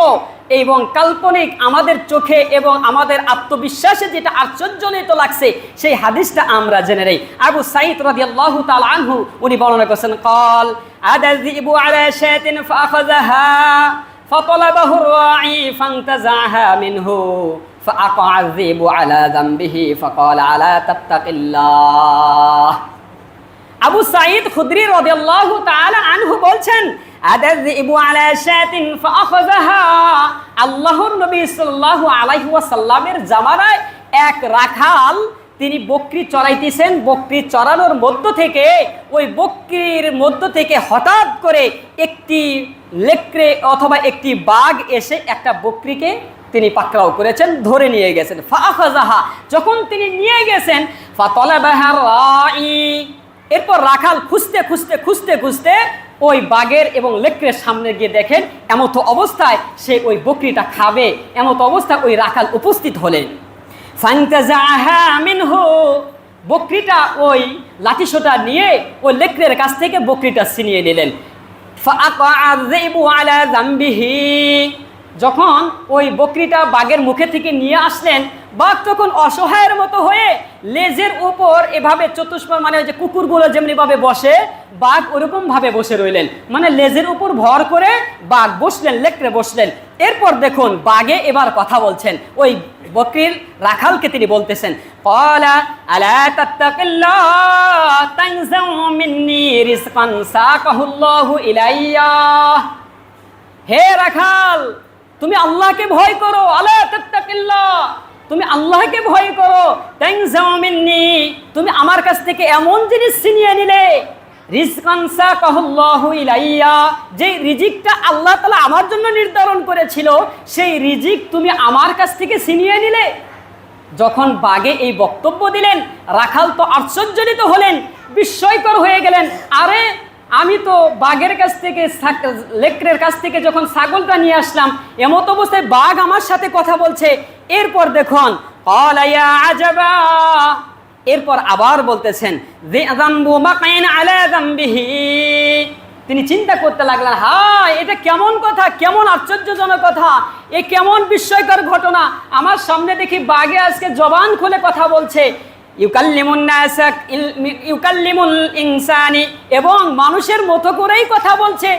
এবং কাল্পনিক আমাদের চোখে এবং আমাদের আত্মবিশ্বাসে যেটা আশ্চর্যজনিত লাগছে সেই হাদিসটা আমরা জেনে নেই। আবু সাঈদ রাদিয়াল্লাহু তাআলা আনহু উনি বর্ণনা করেছেন, قال আদাযিবু আলা শাতিন ফাআখাযাহা ফাতালাবাহু রাঈ ফান্তাযাহা মিনহু ফাআকা আযিবু আলা যামবিহি ফাকালা আলা তাত্তাকিল্লাহ। আবু সাঈদ খুদরি রাদিয়াল্লাহু তাআলা আনহু বলছেন, আদাযিবু আলা শাতিন ফাআখাযাহা। আল্লাহর নবী সাল্লাল্লাহু আলাইহি ওয়াসাল্লামের জামানায় এক রাখাল তিনি বকরি চড়াইতেছেন। বকরি চড়ানোর মধ্য থেকে ওই বকরির মধ্য থেকে হঠাৎ করে একটি লেকড়ে অথবা একটি বাঘ এসে একটা বকরিকে তিনি পাকড়াও করেছেন, ধরে নিয়ে গেছেন। ফাআখাযাহা, যখন তিনি নিয়ে গেছেন, ফাতালাবাহা রাই, এরপর রাখাল খুঁজতে খুঁজতে খুঁজতে খুঁজতে ওই বাঘের এবং লেকড়ের সামনে গিয়ে দেখেন এমতো অবস্থায় সে ওই বকরিটা খাবে, এমতো অবস্থায় ওই রাখাল উপস্থিত হলেন। ফান্তাজাহা মিনহু, বকরিটা ওই লাঠিসোঁটা নিয়ে ওই লেকড়ের কাছ থেকে বকরিটা ছিনিয়ে নিলেন। ফাআকাআ যিবু আলা যামবিহি, যখন ওই বকরিটা বাঘের মুখে থেকে নিয়ে আসলেন, বাঘ তখন অসহায়ের মতো হয়ে লেজের উপর এভাবে চতুষ্পদ, মানে ওই যে কুকুরগুলো যেমনিভাবে বসে বাঘ ওরকম ভাবে বসে রইলেন, মানে লেজের উপর ভর করে বাঘ বসলেন, লেকড়ে বসলেন। এরপর দেখুন বাঘে এবার কথা বলছেন, ওই বকরির রাখালকে তিনি বলতেছেন, ক্বালা আলা তাত্তাকিল্লাহ তানজাউ মিন্নি রিজকান সাকাহুল্লাহু ইলাইয়া। হে রাখাল, তুমি আল্লাহকে ভয় করো, আলা তাত্তাকিল্লাহ, তুমি আল্লাহকে ভয় করো, তানজাউ মিন্নি, তুমি আমার কাছ থেকে এমন জিনিস ছিনিয়ে নিলে, রিজকান সাকাহুল্লাহু ইলাইয়া, যে রিজিকটা আল্লাহ তাআলা আমার জন্য নির্ধারণ করেছিল সেই রিজিক তুমি আমার কাছ থেকে ছিনিয়ে নিলে। যখন বাঘে এই বক্তব্য দিলেন, রাখাল তো আশ্চর্যজনিত হলেন, বিস্ময়কর হয়ে গেলেন। আরে আমি তো বাঘের কাছ থেকে লেকড়ের কাছ থেকে যখন ছাগলটা নিয়ে আসলাম, এমত অবস্থায় বাঘ আমার সাথে কথা বলছে। এরপর দেখুন ক্বালা ইয়া আজাবা, এরপর আবার বলতেছেন যে যামবু মাকাইন আলা যামবিহি, তিনি চিন্তা করতে লাগলেন, হায় এটা কেমন কথা, কেমন আশ্চর্যজনক কথা, এ কেমন বিস্ময়কর ঘটনা। আমার সামনে দেখি বাঘে আজকে জবান খুলে কথা বলছে, ইউকাল্লিমুল ইনসানি, এবং মানুষের মতো করেই কথা বলছে,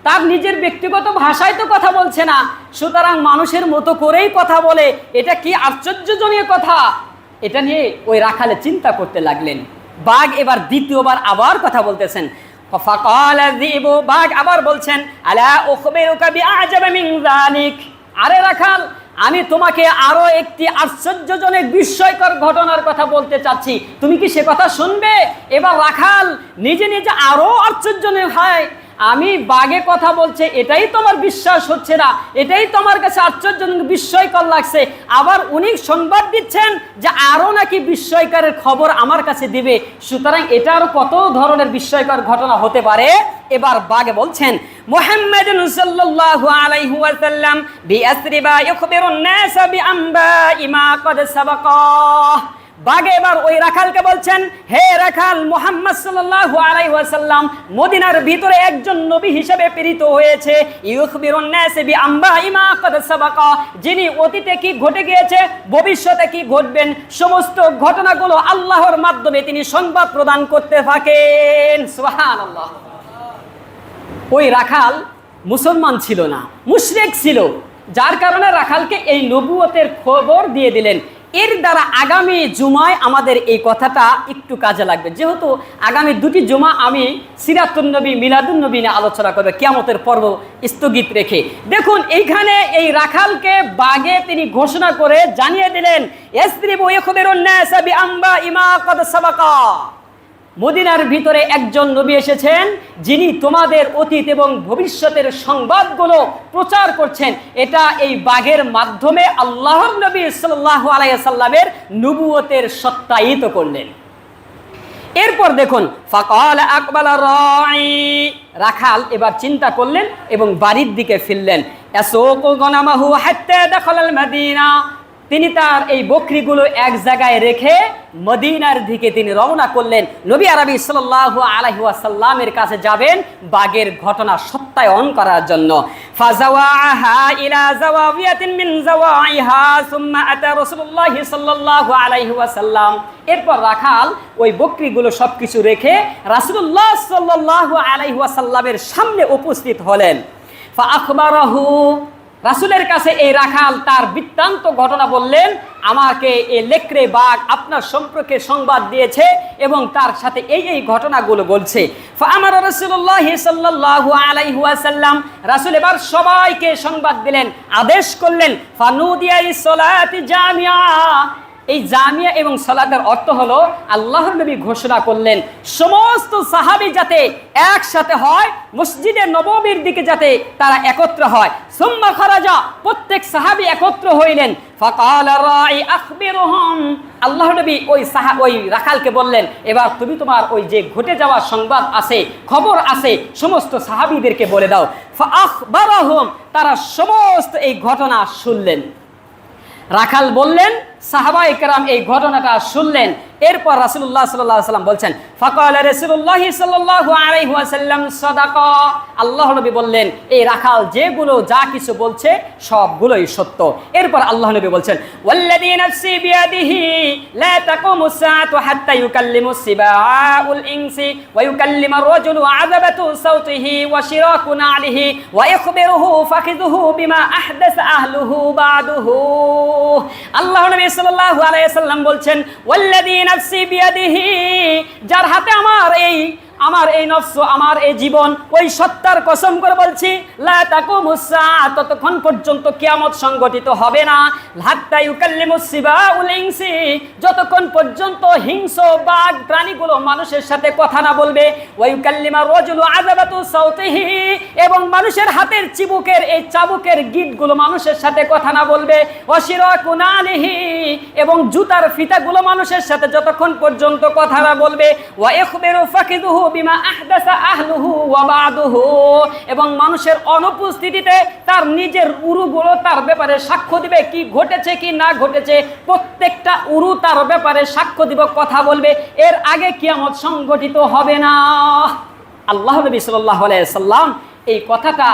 তার নিজের ব্যক্তিগত ভাষায় তো কথা বলছে না, সুতরাং মানুষের মতো করেই কথা বলে, এটা কি আশ্চর্যজনক কথা। এটা নিয়ে ওই রাখালে চিন্তা করতে লাগলেন। বাঘ এবার দ্বিতীয়বার আবার কথা বলতেছেন। ফাকালা যিবু, বাঘ আবার বলছেন, আলা উখবিরুকা বিআজাবা মিন যালিক, আরে রাখাল, আমি তোমাকে আরো একটি আশ্চর্যজনক বিস্ময়কর ঘটনার কথা বলতে চাচ্ছি, তুমি কি সে কথা শুনবে? এবার রাখাল নিজে নিজে আরো আশ্চর্যজনক হয়, আমি বাঘে কথা বলছে এটাই তোমার বিশ্বাস হচ্ছে না, এটাই তোমার কাছে আশ্চর্যজনক বিস্ময়কর লাগছে, আবার উনি সংবাদ দিচ্ছেন যে আরো নাকি বিস্ময়করের খবর আমার কাছে দিবে, সুতরাং এটা আরো কত ধরনের বিস্ময়কর ঘটনা হতে পারে। এবার বাঘে বলছেন, মুহাম্মাদুন সাল্লাল্লাহু আলাইহি ওয়াসাল্লাম বিআসরিবা ইখবিরুন নাস বিআমবাই মা ক্বাদ সাবাকা। বাঘে এবার ওই রাখালকে বলছেন, হে রাখাল, মুহাম্মদ সাল্লাল্লাহু আলাইহি ওয়াসাল্লাম মদিনার ভিতরে একজন নবী হিসেবে প্রেরিত হয়েছে, ইউখবিরুন নাস বিআমবাই মা ক্বাদ সাবাকা, যিনি অতীতে কি ঘটে গিয়েছে, ভবিষ্যতে কি ঘটবেন, সমস্ত ঘটনাগুলো আল্লাহর মাধ্যমে তিনি সংবাদ প্রদান করতে থাকেন। সুবহানাল্লাহ। ওই রাখাল মুসলমান ছিল না, মুশরিক ছিল, যার কারণে রাখালকে এই নবুয়তের খবর দিয়ে দিলেন। এর দ্বারা আগামী জুমায় আমাদের এই কথাটা একটু কাজে লাগবে, যেহেতু আগামী দুটি জুমা আমি সিরাতুন নবী মিলাদুন নবী নিয়ে আলোচনা করবে, কিয়ামতের পর্ব স্থগিত রেখে। দেখুন এইখানে এই রাখালকে বাঘে তিনি ঘোষণা করে জানিয়ে দিলেন, ইয়াসরিবু ইখবিরুন নাস বিআমবাই মা ক্বাদ সাবাকা, মদিনার ভিতরে একজন নবী এসেছেন যিনি তোমাদের অতীত এবং ভবিষ্যতের সংবাদগুলো প্রচার করছেন। এটা এই বাঘের মাধ্যমে আল্লাহর নবী সাল্লাল্লাহু আলাইহি সাল্লামের নবুয়তের সত্যায়িত করলেন। এরপর দেখুন ফাকালা আকবালা রাই, রাখাল এবার চিন্তা করলেন এবং বাড়ির দিকে ফিরলেন। ইয়াসুকু গনামাহু হাত্তা দাখালাল মাদিনা, তিনি তার এই বকরিগুলো এক জায়গায় রেখে মদিনার দিকে তিনি রওনা করলেন। নবী আরবি সাল্লাল্লাহু আলাইহি ওয়াসাল্লামের কাছে যাবেন বাঘের ঘটনা সত্যায়ন করার জন্য। ফাজাওয়াহা ইলা জাওয়াবিয়াতিন মিন জাওয়াইহা সুম্মা আতা রাসূলুল্লাহ সাল্লাল্লাহু আলাইহি ওয়াসাল্লাম, এরপর রাখাল ওই বকরিগুলো সবকিছু রেখে রাসূলুল্লাহ সাল্লাল্লাহু আলাইহি ওয়াসাল্লামের সামনে উপস্থিত হলেন। ফাআখবারাহু, রাসূলের কাছে এই রাখাল তার বৃত্তান্ত ঘটনা বললেন, আমাকে এই লেকড়ে বাঘ আপনার সম্পর্কে সংবাদ দিয়েছে এবং তার সাথে এই ঘটনাগুলো বলছে। ফাআমার রাসূলুল্লাহ সাল্লাল্লাহু আলাইহি ওয়াসাল্লাম, রাসূল এবার সবাইকে সংবাদ দিলেন, আদেশ করলেন, ফানুদিয়া ইস-সালাতি জামিআ। এই জামিয়া এবং সালাতের অর্থ হলো, আল্লাহর নবী ঘোষণা করলেন সমস্ত সাহাবী যাতে একসাথে হয়, মসজিদে নববীর দিকে যাতে তারা একত্র হয়। সুম্মা খারাজা, প্রত্যেক সাহাবী একত্র হইলেন। ফাকালা রাই আখবিরহুম, আল্লাহর নবী ওই রাখালকে বললেন, এবার তুমি তোমার ওই যে ঘটে যাওয়া সংবাদ আছে, খবর আছে, সমস্ত সাহাবীদেরকে বলে দাও। ফাআখবারাহুম, তারা সমস্ত এই ঘটনা শুনলেন। রাখাল বললেন, সাহাবায়ে কেরাম এই ঘটনাটা শুনলেন। এরপর রাসূলুল্লাহ সাল্লাল্লাহু আলাইহি ওয়াসাল্লাম বলছেন, ফাকালা রাসূলুল্লাহ সাল্লাল্লাহু আলাইহি ওয়াসাল্লাম সাদাকা, আল্লাহর নবী বললেন এই রাখাল যেগুলো যা কিছু বলছে সবগুলোই সত্য। এরপর আল্লাহর নবী বলছেন, ওয়াল্লাযী নাফসি বিয়াদিহি লা তাকুমুস সাআতু হাত্তা ইউকাল্লিমুস সিবাউল ইনসি ওয়া ইউকাল্লিমার রাজুলু আযাবাতু সাওতিহি ওয়া শিরাকু নালিহি ওয়া ইখবিরুহু ফাখিযুহু বিমা আহদাসা আহলুহু বা'দুহু। আল্লাহর নবী সাল্লাল্লাহু আলাইহি ওয়াসাল্লাম বলছেন, ওয়াল্লাযী নাফসি বিয়াদিহি, যার হাতে আমার এই নফস, আমার এই জীবন, ওই সত্তার কসম করে বলছি, লা তাকুমুস সাআত, ততক্ষণ পর্যন্ত কিয়ামত সংগঠিত হবে না, হাত্তা ইউকাল্লিমুস সিবাউল ইনসি, যতক্ষণ পর্যন্ত হিংস্র বাঘ প্রাণীগুলো মানুষের সাথে কথা না বলবে, ওয়া ইউকাল্লিমার রাজুলু আযাবাতু সাওতিহি, এবং মানুষের হাতের চিবুকের এই চাবুকের গিঁটগুলো মানুষের সাথে কথা না বলবে, ওয়া শিরাকু নালিহি, এবং জুতার ফিতাগুলো মানুষের সাথে যতক্ষণ পর্যন্ত কথা না বলবে, ওয়া ইখবিরু ফাকিদুহু বিমা আহদাসা আহলুহু ওয়া বা'দুহু, এবং মানুষের অনুপস্থিতিতে তার নিজের উরুগুলো তার ব্যাপারে সাক্ষ্য দিবে, কি ঘটেছে কি না ঘটেছে, প্রত্যেকটা উরু তার ব্যাপারে সাক্ষ্য দিব, কথা বলবে, এর আগে কিয়ামত সংগঠিত হবে না। আল্লাহ নবী সাল্লাল্লাহু আলাইহি সাল্লাম এই কথাটা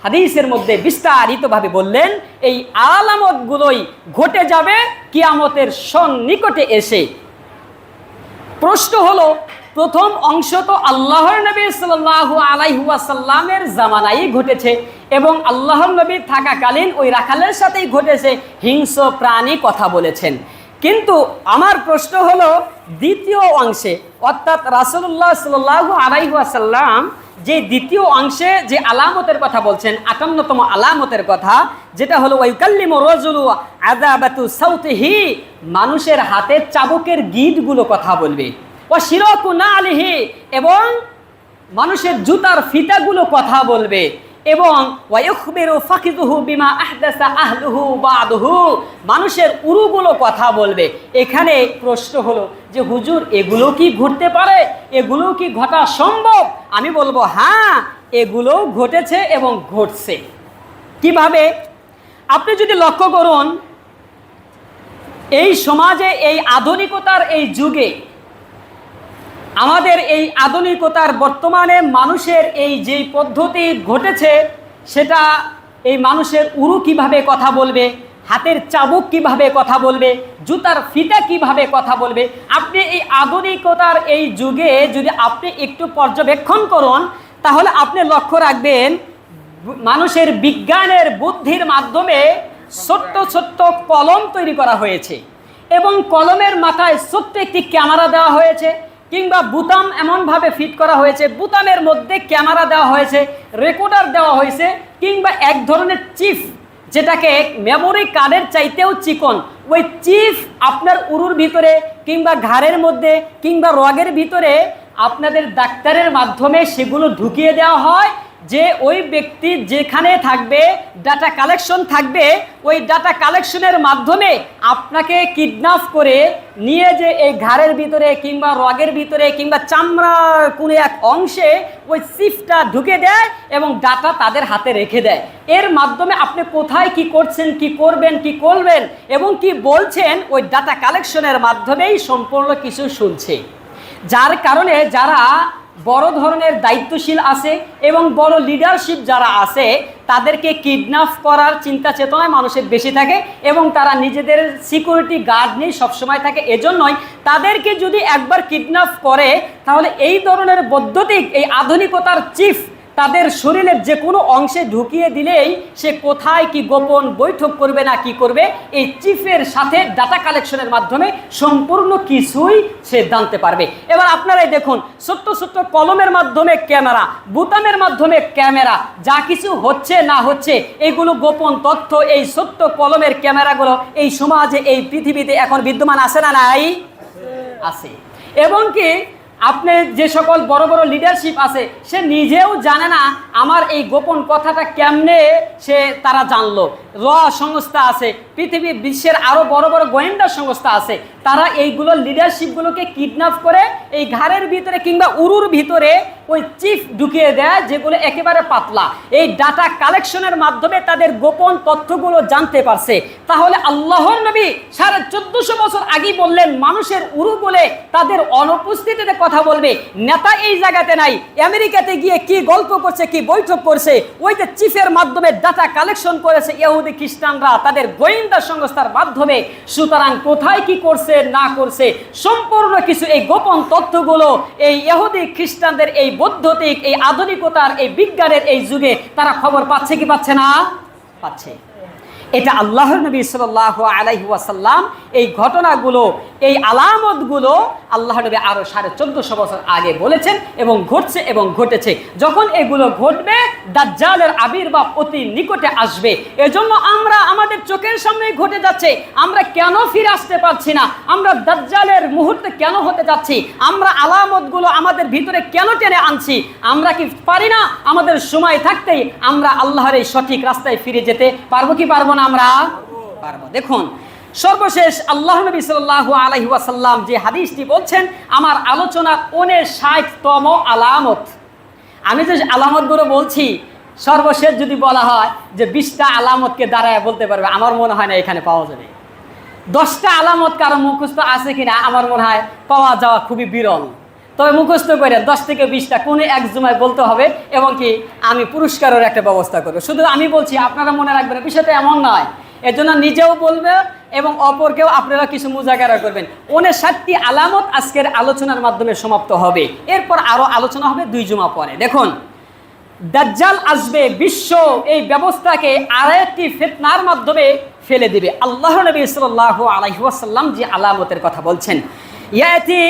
হাদিসের মধ্যে বিস্তারিতভাবে বললেন, এই আলামতগুলোই ঘটে যাবে কিয়ামতের সন্নিকটে এসে। প্রশ্ন হলো, প্রথম অংশ তো আল্লাহর নবী সাল্লাল্লাহু আলাইহি ওয়াসাল্লামের জামানায় ঘটেছে এবং আল্লাহর নবী থাকাকালীন ওই রাখালের সাথেই ঘটেছে, হিংস্র প্রাণী কথা বলেছেন। কিন্তু আমার প্রশ্ন হলো দ্বিতীয় অংশে, অর্থাৎ রাসূলুল্লাহ সাল্লাল্লাহু আলাইহি ওয়াসাল্লাম যে দ্বিতীয় অংশে যে আলামতের কথা বলছেন, ৫৮তম আলামতের কথা, যেটা হলো ওয়াইকাল্লিমু রাজুলু আযাবাতু সাওতিহি, মানুষের হাতে চাবুকের গিঁটগুলো কথা বলবে, ওয়া শিরাকু নালিহি, এবং মানুষের জুতার ফিতাগুলো কথা বলবে, এবং ওয়া ইখবিরু ফাকিদুহু বিমা আহদাসা আহলুহু বা'দুহু, মানুষের উরুগুলো কথা বলবে। এখানে প্রশ্ন হলো যে হুজুর এগুলো কি ঘটতে পারে, এগুলো কি ঘটা সম্ভব? আমি বলবো হ্যাঁ, এগুলো ঘটেছে এবং ঘটছে। কিভাবে? আপনি যদি লক্ষ্য করুন, এই সমাজে, এই আধুনিকতার এই যুগে, আমাদের এই আধুনিকতার বর্তমানে মানুষের এই যে পদ্ধতি ঘটেছে, সেটা এই মানুষের উরু কিভাবে কথা বলবে, হাতের চাবুক কিভাবে কথা বলবে, জুতার ফিতা কিভাবে কথা বলবে, আপনি এই আধুনিকতার এই যুগে যদি আপনি একটু পর্যবেক্ষণ করুন, তাহলে আপনি লক্ষ্য রাখবেন মানুষের বিজ্ঞানের বুদ্ধির মাধ্যমে ছোট্ট ছোট্ট কলম তৈরি করা হয়েছে এবং কলমের মাথায় ছোট্ট একটি ক্যামেরা দেওয়া হয়েছে, কিংবা বুতাম এমনভাবে ফিট করা হয়েছে, বুতামের মধ্যে ক্যামেরা দেওয়া হয়েছে, রেকর্ডার দেওয়া হয়েছে, কিংবা এক ধরনের চিপ, যেটাকে মেমোরি কার্ডের চাইতেও চিকন, ওই চিপ আপনার উরুর ভিতরে কিংবা ঘাড়ের মধ্যে কিংবা রগের ভিতরে আপনাদের ডাক্তারের মাধ্যমে সেগুলো ঢুকিয়ে দেওয়া হয়, যে ওই ব্যক্তি যেখানে থাকবে, ডাটা কালেকশন থাকবে, ওই ডাটা কালেকশনের মাধ্যমে আপনাকে কিডন্যাপ করে নিয়ে যে এই ঘাড়ের ভিতরে কিংবা রগের ভিতরে কিংবা চামড়ার কোনো এক অংশে ওই চিপটা ঢুকে দেয় এবং ডাটা তাদের হাতে রেখে দেয়। এর মাধ্যমে আপনি কোথায় কি করছেন, কি করবেন, কি করবেন এবং কি বলছেন, ওই ডাটা কালেকশনের মাধ্যমেই সম্পূর্ণ কিছু শুনছে। যার কারণে যারা বড় ধরনের দায়িত্বশীল আছে এবং বড় লিডারশিপ যারা আছে, তাদেরকে কিডন্যাপ করার চিন্তা চেতনায় মানুষের বেশি থাকে এবং তারা নিজেদের সিকিউরিটি গার্ড নিয়ে সবসময় থাকে। এজন্যই তাদেরকে যদি একবার কিডন্যাপ করে, তাহলে এই ধরনের বৈদ্যুতিক এই আধুনিকতার চিফ তাদের শরীরের যে কোনো অংশে ঢুকিয়ে দিলেই সে কোথায় কি গোপন বৈঠক করবে না কি করবে, এই চিপের সাথে ডাটা কালেকশনের মাধ্যমে সম্পূর্ণ কিছুই সে জানতে পারবে। এবার আপনারাই দেখুন, ছোট্ট ছোট্ট কলমের মাধ্যমে ক্যামেরা, বোতামের মাধ্যমে ক্যামেরা, যা কিছু হচ্ছে না হচ্ছে এগুলো গোপন তথ্য এই ছোট্ট কলমের ক্যামেরাগুলো এই সমাজে, এই পৃথিবীতে এখন বিদ্যমান আছে না নাই? আছে। এবং কি আপনি যে সকল বড় বড় লিডারশিপ আছে, সে নিজেও জানে না আমার এই গোপন কথাটা কেমনে তারা জানলো। র সংস্থা আছে, পৃথিবীর বিশ্বের আরও বড় বড় গোয়েন্দা সংস্থা আছে, তারা এইগুলো লিডারশিপগুলোকে কিডন্যাপ করে এই ঘাড়ের ভিতরে কিংবা উরুর ভিতরে ওই চিপ ঢুকিয়ে দেয়, যেগুলো একেবারে পাতলা। এই ডাটা কালেকশনের মাধ্যমে তাদের গোপন তথ্যগুলো জানতে পারছে। তাহলে আল্লাহর নবী 1450 বছর আগেই বললেন মানুষের উরু বলে তাদের অনুপস্থিতিতে কথা বলবে। নেতা এই জায়গাতে নাই, আমেরিকাতে গিয়ে কি গল্প করছে, কি বৈঠক করছে, ওই যে চিফের মাধ্যমে ডাটা কালেকশন করেছে ইহুদি খ্রিস্টানরা তাদের গোয়েন্দা সংস্থার মাধ্যমে। সুতরাং কোথায় কি করছে না করছে সম্পূর্ণ কিছু এই গোপন তথ্যগুলো এই ইহুদি খ্রিস্টানদের এই বৈদ্যুতিক এই আধুনিকতার এই বিজ্ঞানের এই যুগে তারা খবর পাচ্ছে কি পাচ্ছে না? পাচ্ছে। এটা আল্লাহর নবী সাল্লাল্লাহু আলাইহি ওয়াসাল্লাম এই ঘটনাগুলো, এই আলামতগুলো আল্লাহ নবী আরো 1450 বছর আগে বলেছেন এবং ঘটছে এবং ঘটেছে। যখন এগুলো ঘটবে দাজ্জালের আবির্ভাব অতি নিকটে আসবে। এজন্য আমরা আমাদের চোখের সামনেই ঘটে যাচ্ছে, আমরা কেন ফিরে আসতে পারছি না? আমরা দাজ্জালের মুহূর্তে কেন হতে যাচ্ছি? আমরা আলামতগুলো আমাদের ভিতরে কেন টেনে আনছি? আমরা কি পারি না আমাদের সময় থাকতেই আমরা আল্লাহর এই সঠিক রাস্তায় ফিরে যেতে পারবো কি পারবো না? আমরা পারবো। দেখুন, সর্বশেষ আল্লাহ নবী সাল্লাল্লাহু আলাইহি ওয়াসাল্লাম যে হাদিসটি বলছেন, আমার আলোচনার 59তম আলামত। আমি যে আলামতগুলো বলছি, সর্বশেষ যদি বলা হয় যে 20টা আলামতকে দাঁড়ায় বলতে পারবে, আমার মনে হয় না এখানে পাওয়া যাবে। 10টা আলামত কারো মুখস্থ আছে কিনা আমার মনে হয় পাওয়া যাওয়া খুবই বিরল। তবে মুখস্থ করে 10 থেকে 20টা কোনো এক জুমায় বলতে হবে এবং কি আমি পুরস্কারের একটা ব্যবস্থা করবো। শুধু আমি বলছি, আপনারা মনে রাখবেন বিষয়টা এমন নয়। এর জন্য নিজেও বলবে এবং অপরকেও আপনারা কিছু মুজাকারা করবেন। 59টি আলামত আজকের আলোচনার মাধ্যমে সমাপ্ত হবে। এরপর আরও আলোচনা হবে 2 জুমা পরে। দেখুন, দাজ্জাল আসবে, বিশ্ব এই ব্যবস্থাকে আরেকটি ফিতনার মাধ্যমে ফেলে দিবে। আল্লাহ নবী সাল্লাল্লাহু আলাইহি ওয়াসাল্লাম যে আলামতের কথা বলছেন, ইয়াতি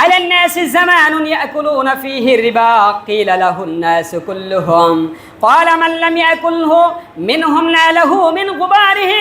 على الناس زمان يأكلون فيه الربا قيل له الناس كلهم قال من لم يأكله منهم ناله من غباره।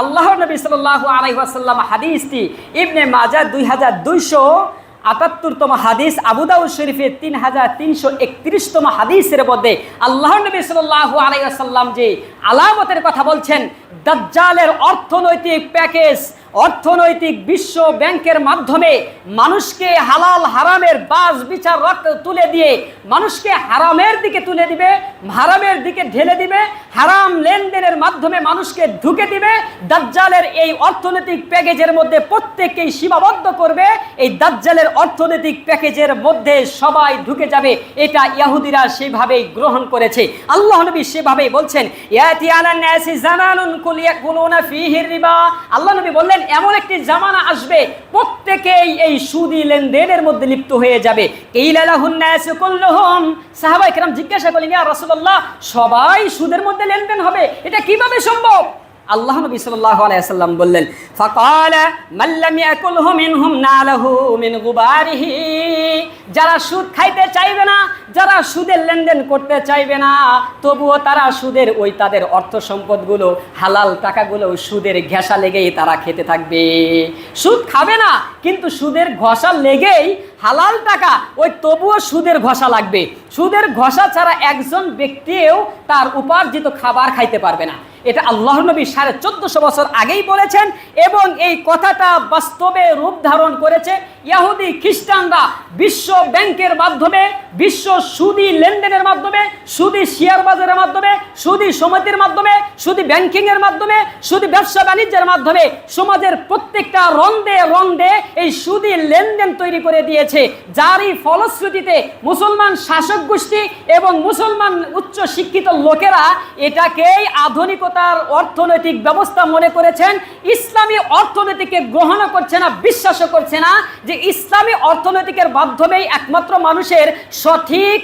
আল্লাহর নবী সাল্লাল্লাহু আলাইহি ওয়াসাল্লাম হাদিসটি ইবনে মাজাহ 2278তম হাদিস, আবু দাউদ শরীফে 3331তম হাদিসের মধ্যে আল্লাহর নবী সাল্লাল্লাহু আলাইহি ওয়াসাল্লাম যে আলামতের কথা বলছেন, দাজ্জালের অর্থনৈতিক প্যাকেজ, অর্থনৈতিক বিশ্ব ব্যাংকের মাধ্যমে মানুষকে হালাল হারামের বাজ বিচার তুলে দিয়ে মানুষকে হারামের দিকে তুলে দিবে, হারামের দিকে ঢেলে দিবে, হারাম লেনদেনের মাধ্যমে মানুষকে ঢুকে দিবে। দাজ্জালের এই অর্থনৈতিক প্যাকেজের মধ্যে প্রত্যেককেই সীমাবদ্ধ করবে। এই দাজ্জালের অর্থনৈতিক প্যাকেজের মধ্যে সবাই ঢুকে যাবে। এটা ইহুদিরা সেভাবেই গ্রহণ করেছে। আল্লাহ নবী সেভাবেই বলছেন, ইয়াতি আলান নাসি জামানুন ইয়াকুলুনা ফীহি রিবা। আল্লাহ নবী বললেন এমন একটি জামানা আসবে প্রত্যেকেই এই সুদি লেনদেনের মধ্যে লিপ্ত হয়ে যাবে। কিলা লাহুন নাসু কুল্লুহুম, সাহাবায়ে কেরাম জিজ্ঞাসা করলেন, ইয়া রাসূলুল্লাহ, সবাই সুদের মধ্যে লেনদেন হবে, এটা কিভাবে সম্ভব? আল্লাহ নবী সাল্লাল্লাহু আলাইহি ওয়াসাল্লাম বললেন, ফাকালা মান লাম ইয়াকুলহু মিনহুম নালাহু মিন গুবারিহি। যারা সুদ খাইতে চাইবে না, যারা সুদের লেনদেন করতে চাইবে না, তবুও তারা সুদের ওই তাদের অর্থ সম্পদগুলো, হালাল টাকাগুলো সুদের ঘেঁষা লেগেই তারা খেতে থাকবে। সুদ খাবে না, কিন্তু সুদের ঘষা লেগেই হালাল টাকা ওই তবুও সুদের ঘষা লাগবে। সুদের ঘষা ছাড়া একজন ব্যক্তিও তার উপার্জিত খাবার খাইতে পারবে না। এটা আল্লাহর নবী 1450 বছর আগেই বলেছেন এবং এই কথাটা বাস্তবে রূপ ধারণ করেছে ইহুদি খ্রিস্টানরা বিশ্ব ব্যাংকের মাধ্যমে, বিশ্ব সুদি লেনদেনের মাধ্যমে, সুদি শেয়ার বাজারের মাধ্যমে, সুদি সমিতির মাধ্যমে, সুদি ব্যাংকিংয়ের মাধ্যমে, সুদি ব্যবসা বাণিজ্যের মাধ্যমে সমাজের প্রত্যেকটা রন্দে রন্দে এই সুদি লেনদেন তৈরি করে দিয়েছে। যারই ফলশ্রুতিতে মুসলমান শাসক গোষ্ঠী এবং মুসলমান উচ্চ শিক্ষিত লোকেরা এটাকেই আধুনিক আধুনিকতার অর্থনৈতিক ব্যবস্থা মনে করেছেন, ইসলামী অর্থনীতিকে গ্রহণ করছে না, বিশ্বাসও করছে না যে ইসলামী অর্থনৈতিকের মাধ্যমেই একমাত্র মানুষের সঠিক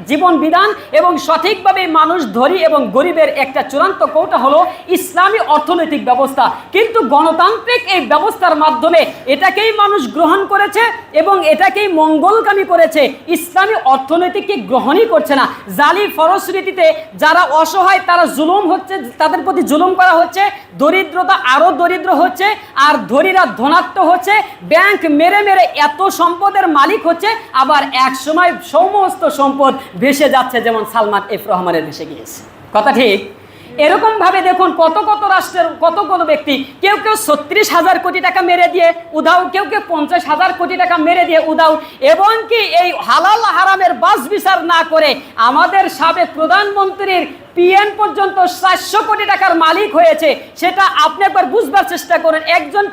জীবন বিধান এবং সঠিকভাবে মানুষ ধনী এবং গরিবের একটা চূড়ান্ত কৌটা হলো ইসলামী অর্থনৈতিক ব্যবস্থা। কিন্তু গণতান্ত্রিক এই ব্যবস্থার মাধ্যমে এটাকেই মানুষ গ্রহণ করেছে এবং এটাকেই মঙ্গলকামী করেছে, ইসলামী অর্থনৈতিককে গ্রহণই করছে না। জালি ফলশ্রুতিতে যারা অসহায় তারা জুলুম হচ্ছে, তাদের প্রতি জুলুম করা হচ্ছে, দরিদ্রতা আরো দরিদ্র হচ্ছে, আর ধনীরা ধনাত্ম হচ্ছে, ব্যাংক মেরে মেরে এত সম্পদের মালিক হচ্ছে, আবার এক সময় সমস্ত সম্পদ ভেসে যাচ্ছে, যেমন সালমান এফ রহমানের ভেসে গিয়েছে। কথা ঠিক? এরকম ভাবে দেখুন কত কত রাষ্ট্রের কত কত ব্যক্তি, কেউ কেউ 36,000 কোটি টাকা মেরে দিয়ে উধাও, কেউ কেউ 50,000 কোটি টাকা মেরে দিয়ে উধাও, এবং কি এই হালাল হারামের বাস বিচার না করে আমাদের সাবেক প্রধানমন্ত্রীর পিএন পর্যন্ত 400 কোটি টাকার মালিক হয়েছে। সেটা আপনি একবার বুঝবার চেষ্টা করেন। একজন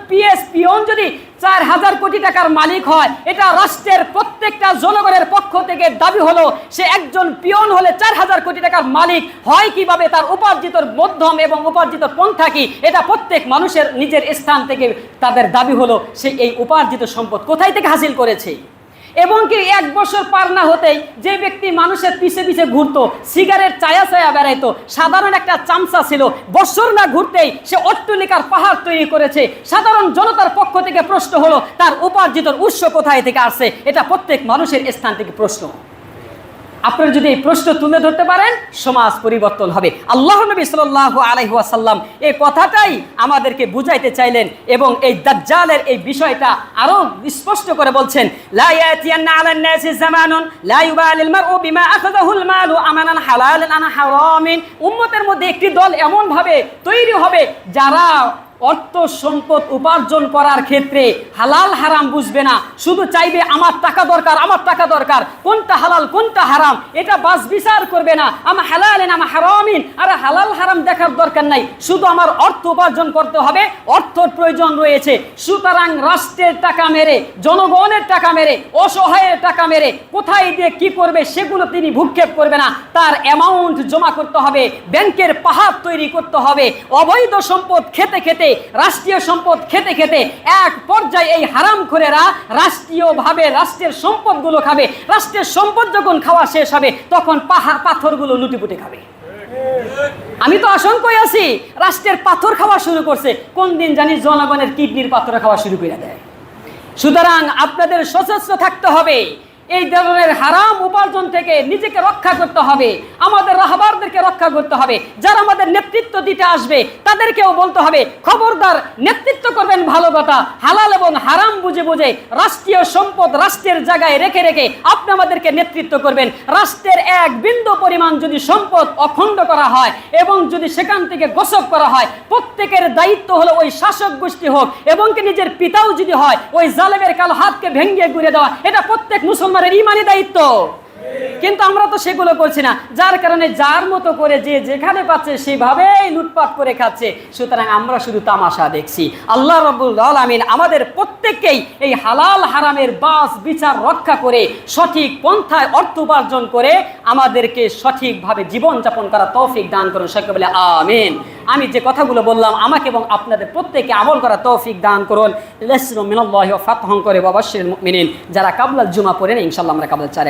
পিএন যদি 4,000 কোটি টাকার মালিক হয়, এটা রাষ্ট্রের প্রত্যেকটা জনগণের পক্ষ থেকে দাবি হলো সে একজন পিয়ন হলে 4,000 কোটি টাকার মালিক হয় কিভাবে, তার উপার্জিত মধ্যম এবং উপার্জিত পন্থা কি, এটা প্রত্যেক মানুষের নিজের স্থান থেকে তাদের দাবি হলো সে এই উপার্জিত সম্পদ কোথায় থেকে হাসিল করেছে। এবং কি 1 বছর পার না হতেই যে ব্যক্তি মানুষের পিছে পিছে ঘুরতো, সিগারেট চায়া চায়া বেড়াইতো, সাধারণ একটা চামচা ছিল, বছর না ঘুরতেই সে অট্টালিকার পাহাড় তৈরি করেছে, সাধারণ জনতার পক্ষ থেকে প্রশ্ন হলো তার উপার্জিত উৎস কোথায় থেকে আসছে, এটা প্রত্যেক মানুষের স্থান থেকে প্রশ্ন। আপনারা যদি এই প্রশ্ন তুলে ধরতে পারেন, সমাজ পরিবর্তন হবে। আল্লাহ নবী সাল্লাল্লাহু আলাইহি ওয়াসাল্লাম এই কথাটাই আমাদেরকে বুঝাইতে চাইলেন এবং এই দাজ্জালের এই বিষয়টা আরো স্পষ্ট করে বলছেন, লা ইয়াতিয়ান্না আলান নাসি জামানুন লা ইউবালিল মারউ বিমা আখাযাহুল মালু আমানান হালালান আন হারামিন। উম্মতের মধ্যে একটি দল এমন ভাবে তৈরি হবে যারা অর্থ সম্পদ উপার্জন করার ক্ষেত্রে হালাল হারাম বুঝবে না, শুধু চাইবে আমার টাকা দরকার, আমার টাকা দরকার, কোনটা হালাল কোনটা হারাম এটা বাস বিচার করবে না। আমার হালালেন আমার হারামিন, আরে হালাল হারাম দেখার দরকার নাই, শুধু আমার অর্থ উপার্জন করতে হবে, অর্থর প্রয়োজন রয়েছে। সুতরাং রাষ্ট্রের টাকা মেরে, জনগণের টাকা মেরে, অসহায়ের টাকা মেরে কোথায় দিয়ে কি করবে সেগুলো তিনি ভূক্ষেপ করবে না, তার অ্যামাউন্ট জমা করতে হবে, ব্যাংকের পাহাড় তৈরি করতে হবে। অবৈধ সম্পদ খেতে খেতে, রাষ্ট্রীয় সম্পদ খেতে খেতে এক পর্যায়ে এই হারামখোরেরা রাষ্ট্রীয়ভাবে রাষ্ট্রের সম্পদগুলো খাবে। রাষ্ট্রের সম্পদ যখন খাওয়া শেষ হবে তখন পাহাড় পাথরগুলো লুটিপুটে খাবে। আমি তো আশঙ্কায় আছি, রাষ্ট্রের পাথর খাওয়া শুরু করছে, কোন দিন জানি জনগণের কিডনির পাথর খাওয়া শুরু করে দেয়। সুতরাং আপনাদের সচেষ্ট থাকতে হবে, এই ধরনের হারাম উপার্জন থেকে নিজেকে রক্ষা করতে হবে, আমাদের রাহবারদেরকে রক্ষা করতে হবে, যারা আমাদের নেতৃত্ব দিতে আসবে তাদেরকেও বলতে হবে খবরদার, নেতৃত্ব করবেন ভালো কথা, হালাল এবং হারাম বুঝে বুঝে রাষ্ট্রীয় সম্পদ রাষ্ট্রের জায়গায় রেখে রেখে আপনি আমাদেরকে নেতৃত্ব করবেন। রাষ্ট্রের এক বিন্দু পরিমাণ যদি সম্পদ অখণ্ড করা হয় এবং যদি সেখান থেকে গোসব করা হয়, প্রত্যেকের দায়িত্ব হলো ওই শাসক গোষ্ঠী হোক এবং কি নিজের পিতাও যদি হয়, ওই জালেমের কালো হাতকে ভেঙে ঘুরে দেওয়া, এটা প্রত্যেক মুসলমানের ইমানি দায়িত্ব। কিন্তু আমরা তো সেগুলো করছি না, যার কারণে যার মতো করে যে যেখানে পাচ্ছে সেভাবেই লুটপাট করে খাচ্ছে। সুতরাং আমরা শুধু তামাশা দেখছি। আল্লাহ রাব্বুল আলামিন আমাদের প্রত্যেককেই এই হালাল হারামের বাস বিচার রক্ষা করে সঠিক পন্থায় অর্থ উপার্জন করে আমাদেরকে সঠিকভাবে জীবনযাপন করা তৌফিক দান করুন। সকলে বলে আমিন। আমি যে কথাগুলো বললাম আমাকে এবং আপনাদের প্রত্যেককে আমল করা তৌফিক দান করুন। নাসরুম মিনাল্লাহি ওয়া ফাতহুন করে ওয়া বাশশিরিল মুমিনিন। যারা কাবলাল জুমা পড়েন ইনশাআল্লাহ আমরা কাবলাল 4